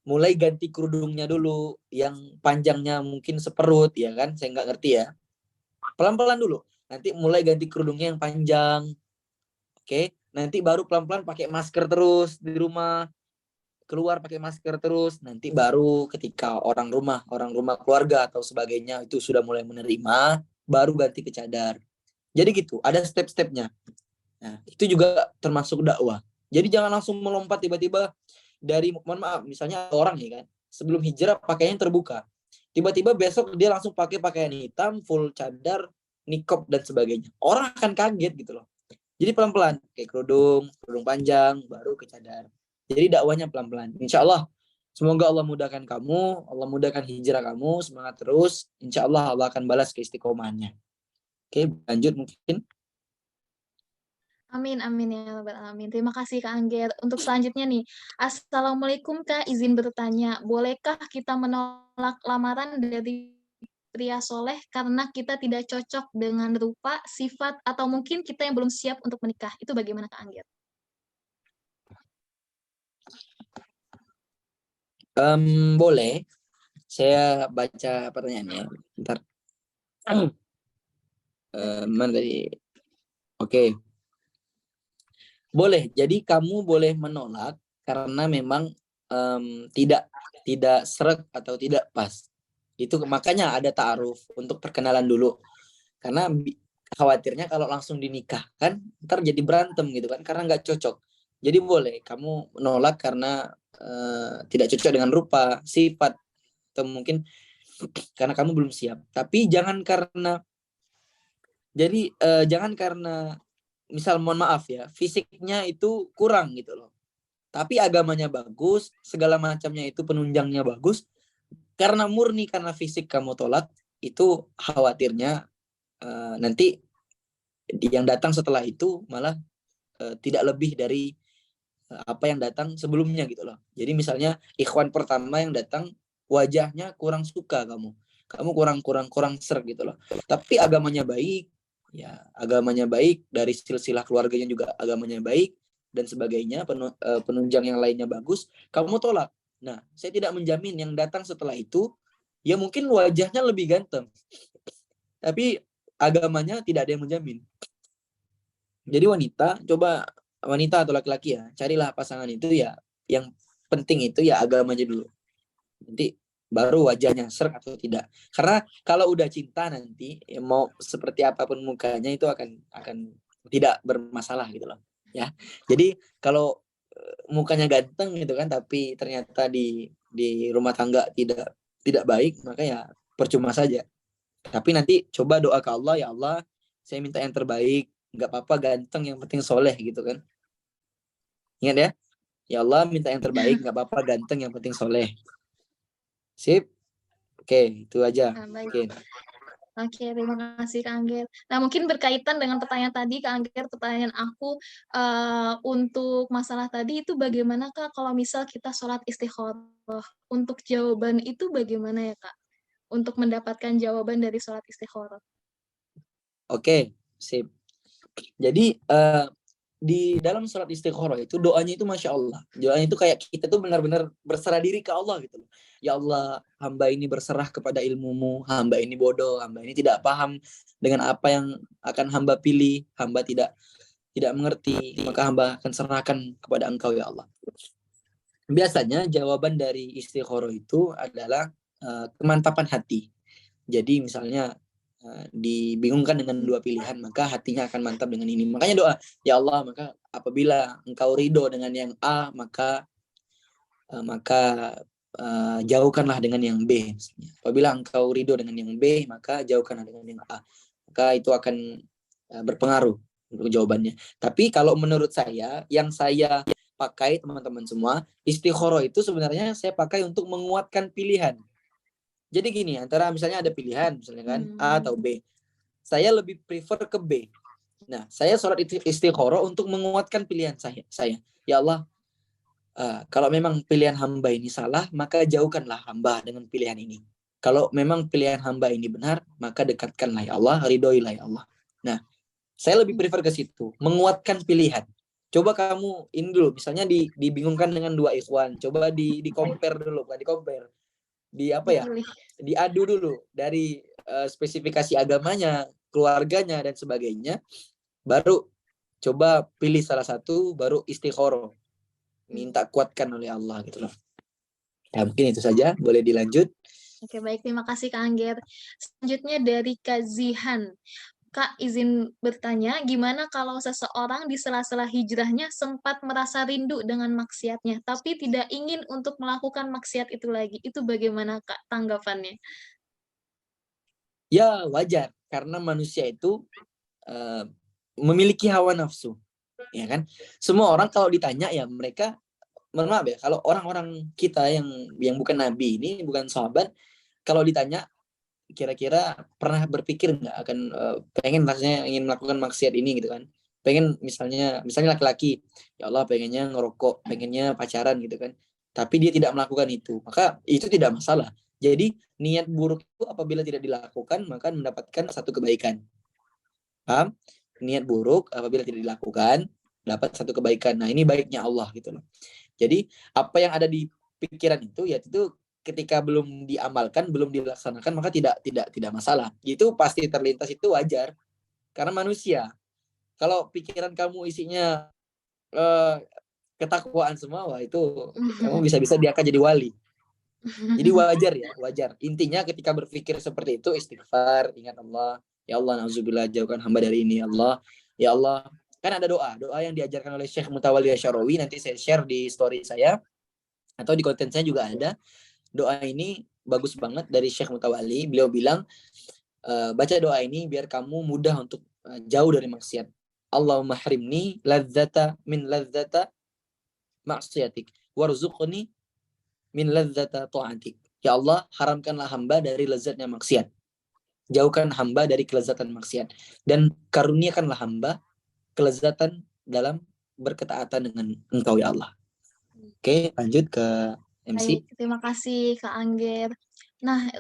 Mulai ganti kerudungnya dulu, yang panjangnya mungkin seperut, ya kan? Saya nggak ngerti ya. Pelan-pelan dulu. Nanti mulai ganti kerudungnya yang panjang. Oke, nanti baru pelan-pelan pakai masker terus di rumah. Keluar pakai masker terus, nanti baru ketika orang rumah keluarga atau sebagainya itu sudah mulai menerima, baru ganti ke cadar. Jadi gitu, ada step-stepnya. Nah, itu juga termasuk dakwah. Jadi jangan langsung melompat tiba-tiba dari, mohon maaf, misalnya orang ya kan, sebelum hijrah pakaian terbuka. Tiba-tiba besok dia langsung pakai pakaian hitam, full cadar, niqab dan sebagainya. Orang akan kaget gitu loh. Jadi pelan-pelan, kayak kerudung panjang, baru ke cadar. Jadi dakwahnya pelan-pelan. Insya Allah, semoga Allah mudahkan kamu, Allah mudahkan hijrah kamu, semangat terus. Insya Allah Allah akan balas keistiqomahannya. Oke, lanjut mungkin. Amin, amin ya Rabbal Alamin. Terima kasih Kak Angger. Untuk selanjutnya nih, Assalamualaikum Kak, izin bertanya, bolehkah kita menolak lamaran dari pria soleh karena kita tidak cocok dengan rupa, sifat, atau mungkin kita yang belum siap untuk menikah? Itu bagaimana Kak Angger? Boleh. Saya baca pertanyaannya. Bentar. Mana tadi? Oke. Boleh. Jadi kamu boleh menolak karena memang tidak seret atau tidak pas. Itu makanya ada ta'aruf untuk perkenalan dulu. Karena khawatirnya kalau langsung dinikahkan ntar jadi berantem gitu kan, karena nggak cocok. Jadi boleh kamu menolak karena tidak cocok dengan rupa, sifat, atau mungkin karena kamu belum siap. Tapi jangan karena misal mohon maaf ya, fisiknya itu kurang gitu loh. Tapi agamanya bagus, segala macamnya itu penunjangnya bagus. Karena murni karena fisik kamu tolak, itu khawatirnya nanti yang datang setelah itu malah tidak lebih dari apa yang datang sebelumnya gitu loh. Jadi misalnya ikhwan pertama yang datang wajahnya kurang suka kamu kurang serg gitu loh. Tapi agamanya baik, ya agamanya baik, dari silsilah keluarganya juga agamanya baik dan sebagainya, penunjang yang lainnya bagus, kamu tolak. Nah, saya tidak menjamin yang datang setelah itu ya mungkin wajahnya lebih ganteng, tapi agamanya tidak ada yang menjamin. Jadi wanita atau laki-laki ya, carilah pasangan itu ya, yang penting itu ya agamanya dulu. Nanti baru wajahnya serk atau tidak. Karena kalau udah cinta nanti ya mau seperti apapun mukanya itu akan tidak bermasalah gitu loh. Ya. Jadi kalau mukanya ganteng gitu kan, tapi ternyata di rumah tangga tidak baik, maka ya percuma saja. Tapi nanti coba doa ke Allah, ya Allah, saya minta yang terbaik, nggak apa-apa ganteng, yang penting soleh gitu kan. Ingat ya, ya Allah minta yang terbaik, nggak apa-apa ganteng, yang penting soleh. Sip, oke itu aja. Baik. Oke, terima kasih Kak Angger. Nah, mungkin berkaitan dengan pertanyaan tadi, Kak Angger, pertanyaan aku untuk masalah tadi itu bagaimana Kak kalau misal kita sholat istikharah? Untuk jawaban itu bagaimana ya Kak? Untuk mendapatkan jawaban dari sholat istikharah. Oke, sip. Jadi di dalam sholat istikharah itu doanya itu Masya Allah. Doanya itu kayak kita tuh benar-benar berserah diri ke Allah gitu loh. Ya Allah, hamba ini berserah kepada ilmu-Mu, hamba ini bodoh, hamba ini tidak paham dengan apa yang akan hamba pilih, hamba tidak mengerti, maka hamba akan serahkan kepada Engkau ya Allah. Biasanya jawaban dari istikharah itu adalah kemantapan hati. Jadi misalnya dibingungkan dengan dua pilihan, maka hatinya akan mantap dengan ini. Makanya doa, ya Allah, maka apabila Engkau ridho dengan yang A, maka jauhkanlah dengan yang B. Apabila Engkau ridho dengan yang B, maka jauhkanlah dengan yang A. Maka itu akan berpengaruh untuk jawabannya. Tapi kalau menurut saya, yang saya pakai teman-teman semua, istikharah itu sebenarnya saya pakai untuk menguatkan pilihan. Jadi gini, antara misalnya ada pilihan, misalnya kan A atau B. Saya lebih prefer ke B. Nah, saya sholat istikharah untuk menguatkan pilihan saya. Ya Allah, kalau memang pilihan hamba ini salah, maka jauhkanlah hamba dengan pilihan ini. Kalau memang pilihan hamba ini benar, maka dekatkanlah ya Allah, ridhoilah ya Allah. Nah, saya lebih prefer ke situ, menguatkan pilihan. Coba kamu ini dulu, misalnya dibingungkan dengan dua ikhwan, coba di compare dulu, bukan di compare. Diadu dulu dari spesifikasi agamanya, keluarganya dan sebagainya, baru coba pilih salah satu, baru istikharah, minta kuatkan oleh Allah gitu loh. Ya mungkin itu saja, boleh dilanjut. Oke, baik, terima kasih Kak Angger. Selanjutnya dari Kak Zihan. Kak, izin bertanya, gimana kalau seseorang di sela-sela hijrahnya sempat merasa rindu dengan maksiatnya, tapi tidak ingin untuk melakukan maksiat itu lagi? Itu bagaimana, Kak, tanggapannya? Ya, wajar. Karena manusia itu memiliki hawa nafsu. Ya kan? Semua orang kalau ditanya ya mereka, mohon maaf ya, kalau orang-orang kita yang bukan nabi ini, bukan sahabat, kalau ditanya kira-kira pernah berpikir nggak akan pengen rasanya ingin melakukan maksiat ini gitu kan, pengen misalnya laki-laki, ya Allah pengennya ngerokok, pengennya pacaran gitu kan, tapi dia tidak melakukan itu, maka itu tidak masalah. Jadi niat buruk itu apabila tidak dilakukan maka mendapatkan satu kebaikan. Paham? Niat buruk apabila tidak dilakukan dapat satu kebaikan. Nah ini baiknya Allah gitu loh. Jadi apa yang ada di pikiran itu ya itu ketika belum diamalkan, belum dilaksanakan, maka tidak masalah. Itu pasti terlintas, itu wajar. Karena manusia. Kalau pikiran kamu isinya ketakwaan semua, wah itu kamu bisa-bisa dia akan jadi wali. Jadi wajar ya, wajar. Intinya ketika berpikir seperti itu, istighfar, ingat Allah. Ya Allah, na'udzubillah, jauhkan hamba dari ini, ya Allah. Ya Allah, kan ada doa yang diajarkan oleh Syekh Mutawalli Asy'arawi, nanti saya share di story saya, atau di konten saya juga ada. Doa ini bagus banget dari Syekh Mutawalli. Beliau bilang, baca doa ini biar kamu mudah untuk jauh dari maksiat. Allahumma harimni ladzata min ladzata maksiatik warzuqni min ladzata ta'atik. Ya Allah, haramkanlah hamba dari lezatnya maksiat. jauhkan hamba dari kelezatan maksiat, dan karuniakanlah hamba kelezatan dalam berketaatan dengan Engkau ya Allah. Oke, lanjut ke MC. Baik, terima kasih Kak Angger. Nah,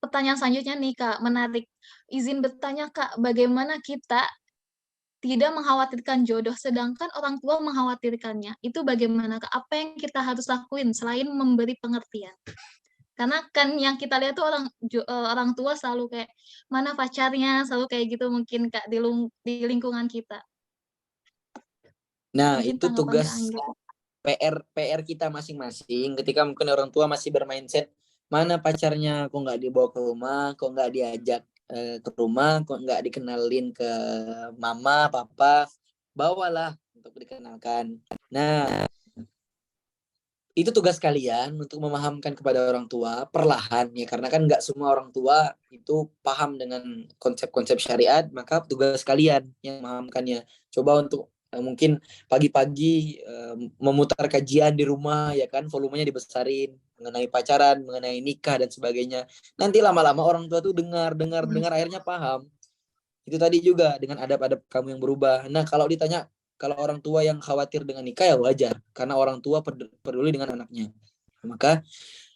pertanyaan selanjutnya nih Kak, menarik. Izin bertanya Kak, bagaimana kita tidak mengkhawatirkan jodoh, sedangkan orang tua mengkhawatirkannya. Itu bagaimana Kak? Apa yang kita harus lakuin selain memberi pengertian? Karena kan yang kita lihat tuh orang tua selalu kayak, mana pacarnya, selalu kayak gitu mungkin Kak, di lingkungan kita. Nah, Mungkin itu tanggapan Kak tugas Angger. PR kita masing-masing ketika mungkin orang tua masih bermindset, mana pacarnya, kok nggak dibawa ke rumah, kok nggak diajak ke rumah, kok nggak dikenalin ke mama, papa, bawalah untuk dikenalkan. Nah, itu tugas kalian untuk memahamkan kepada orang tua perlahan ya, karena kan nggak semua orang tua itu paham dengan konsep-konsep syariat, maka tugas kalian yang memahamkannya. Coba untuk mungkin pagi-pagi memutar kajian di rumah ya kan, volumenya dibesarin mengenai pacaran, mengenai nikah dan sebagainya. Nanti lama-lama orang tua tuh dengar akhirnya paham. Itu tadi juga dengan adab-adab kamu yang berubah. Nah, kalau orang tua yang khawatir dengan nikah ya wajar, karena orang tua peduli dengan anaknya. Maka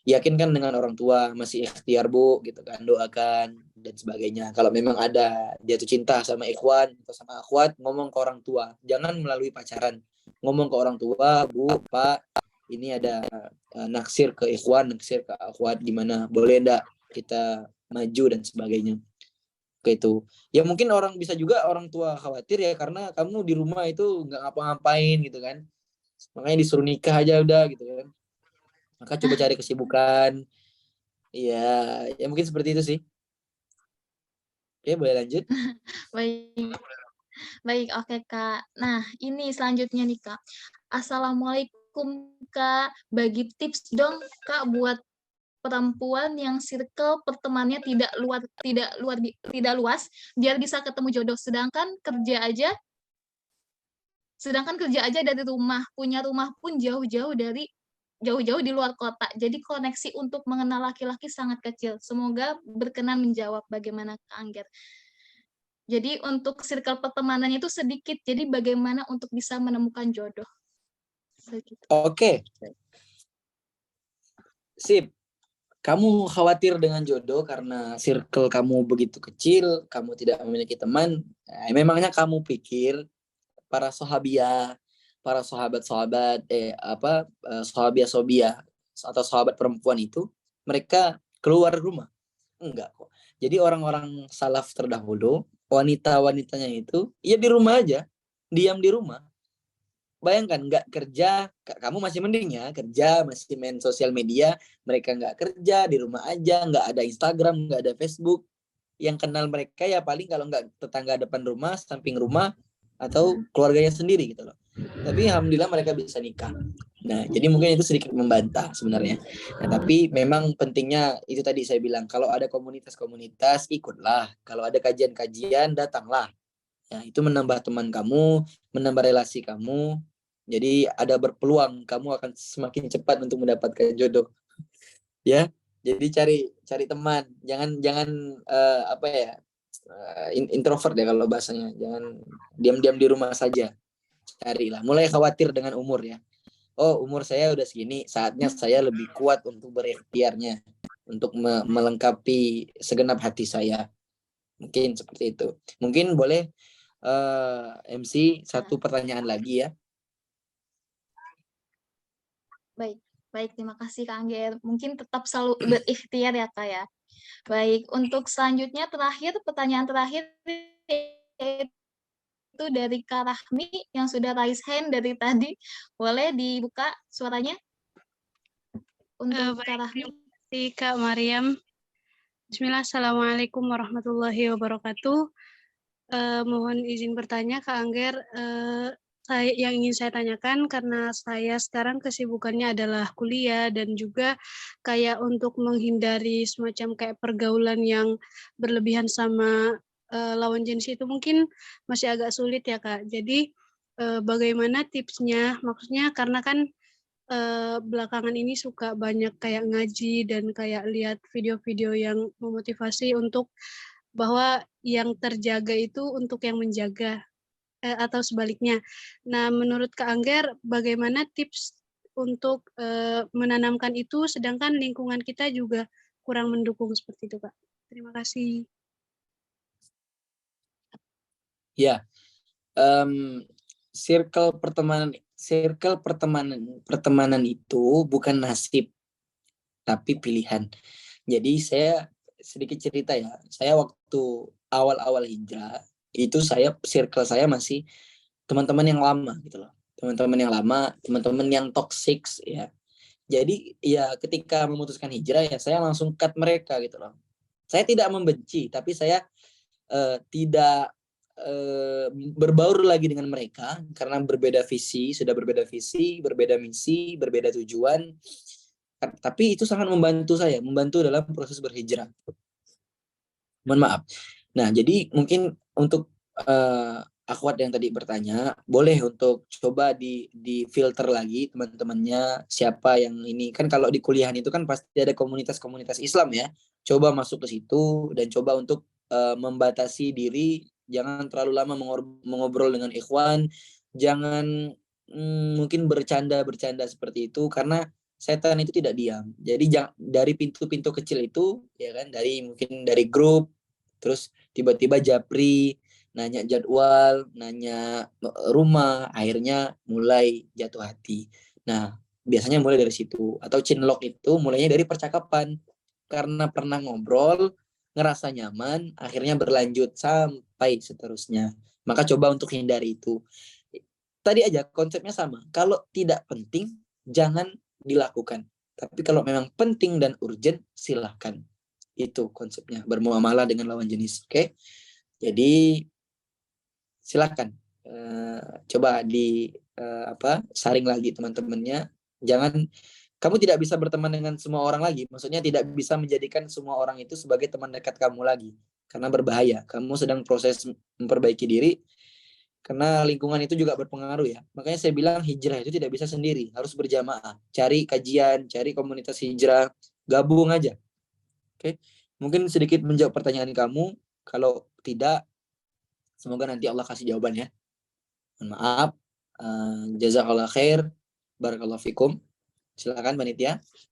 yakinkan dengan orang tua, masih ikhtiar Bu gitu kan, doakan dan sebagainya. Kalau memang ada jatuh cinta sama ikhwan atau sama akhwat, ngomong ke orang tua, jangan melalui pacaran. Ngomong ke orang tua, Bu, Pak, ini ada naksir ke ikhwan, naksir ke akhwat, gimana? Boleh enggak kita maju dan sebagainya. Kayak itu. Ya mungkin bisa juga orang tua khawatir ya karena kamu di rumah itu nggak ngapa-ngapain gitu kan. Makanya disuruh nikah aja udah gitu kan. Maka coba cari kesibukan. Iya, ya mungkin seperti itu sih. Oke, boleh lanjut. Baik, baik, oke Kak. Nah, ini selanjutnya nih Kak. Assalamualaikum Kak, bagi tips dong Kak buat perempuan yang circle pertemanannya tidak luas biar bisa ketemu jodoh, sedangkan kerja aja dari rumah, punya rumah pun jauh-jauh di luar kota. Jadi koneksi untuk mengenal laki-laki sangat kecil. Semoga berkenan menjawab bagaimana Kak Angger. Jadi untuk circle pertemanannya itu sedikit. Jadi bagaimana untuk bisa menemukan jodoh. Begitu. Oke. Sip. Kamu khawatir dengan jodoh karena circle kamu begitu kecil, kamu tidak memiliki teman. Memangnya kamu pikir para sahabiah, para sahabat-sahabat, sahabiah-sobiah atau sahabat perempuan itu mereka keluar rumah? Enggak kok. Jadi orang-orang salaf terdahulu, wanita-wanitanya itu ya di rumah aja, diam di rumah. Bayangkan nggak kerja, kamu masih mending ya, kerja masih main sosial media, mereka nggak kerja, di rumah aja, nggak ada Instagram, nggak ada Facebook. Yang kenal mereka ya paling kalau nggak tetangga depan rumah, samping rumah, atau keluarganya sendiri gitu loh. Tapi alhamdulillah mereka bisa nikah. Nah, jadi mungkin itu sedikit membantah sebenarnya. Nah, tapi memang pentingnya itu tadi saya bilang, kalau ada komunitas-komunitas ikutlah, kalau ada kajian-kajian datanglah. Ya, itu menambah teman kamu, menambah relasi kamu. Jadi ada berpeluang kamu akan semakin cepat untuk mendapatkan jodoh. Ya. Jadi cari teman, jangan introvert ya kalau bahasanya. Jangan diam-diam di rumah saja. Carilah. Mulai khawatir dengan umur ya. Oh, umur saya udah segini, saatnya saya lebih kuat untuk berikhtiarnya, untuk melengkapi segenap hati saya. Mungkin seperti itu. Mungkin boleh MC satu pertanyaan lagi ya. Baik, terima kasih Kak Angger. Mungkin tetap selalu berikhtiar ya Kak ya. Baik, untuk selanjutnya pertanyaan terakhir itu dari Kak Rahmi yang sudah raise hand dari tadi. Boleh dibuka suaranya? Untuk Kak Rahmi. Terima kasih Kak Mariam. Bismillah, Assalamualaikum warahmatullahi wabarakatuh. Mohon izin bertanya Kak Angger, yang ingin saya tanyakan karena saya sekarang kesibukannya adalah kuliah dan juga kayak untuk menghindari semacam kayak pergaulan yang berlebihan sama lawan jenis itu mungkin masih agak sulit ya Kak. Jadi bagaimana tipsnya? Maksudnya karena kan belakangan ini suka banyak kayak ngaji dan kayak lihat video-video yang memotivasi untuk bahwa yang terjaga itu untuk yang menjaga, atau sebaliknya. Nah, menurut Kak Angger, bagaimana tips untuk menanamkan itu, sedangkan lingkungan kita juga kurang mendukung seperti itu, Kak? Terima kasih. Ya, circle pertemanan itu bukan nasib, tapi pilihan. Jadi saya sedikit cerita ya. Saya waktu awal-awal hijrah itu circle saya masih teman-teman yang lama gitu loh. Teman-teman yang lama, teman-teman yang toxic ya. Jadi ya ketika memutuskan hijrah ya saya langsung cut mereka gitu loh. Saya tidak membenci, tapi saya tidak berbaur lagi dengan mereka karena sudah berbeda visi, berbeda misi, berbeda tujuan. Tapi itu sangat membantu dalam proses berhijrah. Mohon maaf. Nah, jadi mungkin untuk akhwat yang tadi bertanya, boleh untuk coba di filter lagi teman-temannya siapa yang ini. Kan kalau di kuliahan itu kan pasti ada komunitas-komunitas Islam ya. Coba masuk ke situ dan coba untuk membatasi diri, jangan terlalu lama mengobrol dengan ikhwan, jangan mungkin bercanda seperti itu karena setan itu tidak diam. Jadi dari pintu-pintu kecil itu ya kan, mungkin dari grup, terus tiba-tiba japri, nanya jadwal, nanya rumah, akhirnya mulai jatuh hati. Nah, biasanya mulai dari situ. Atau chinlock itu mulainya dari percakapan. Karena pernah ngobrol, ngerasa nyaman, akhirnya berlanjut sampai seterusnya. Maka coba untuk hindari itu. Tadi aja konsepnya sama. Kalau tidak penting, jangan dilakukan. Tapi kalau memang penting dan urgent, silahkan. Itu konsepnya, bermuamalah dengan lawan jenis. Oke? Jadi silahkan coba saring lagi teman-temannya. Jangan, kamu tidak bisa berteman dengan semua orang lagi. Maksudnya tidak bisa menjadikan semua orang itu sebagai teman dekat kamu lagi. Karena berbahaya. Kamu sedang proses memperbaiki diri. Karena lingkungan itu juga berpengaruh ya. Makanya saya bilang hijrah itu tidak bisa sendiri. Harus berjamaah. Cari kajian, cari komunitas hijrah. Gabung aja. Oke? Mungkin sedikit menjawab pertanyaan kamu. Kalau tidak, semoga nanti Allah kasih jawaban ya. Mohon maaf. Jazakallah khair. Barakallahu fikum. Silakan panitia.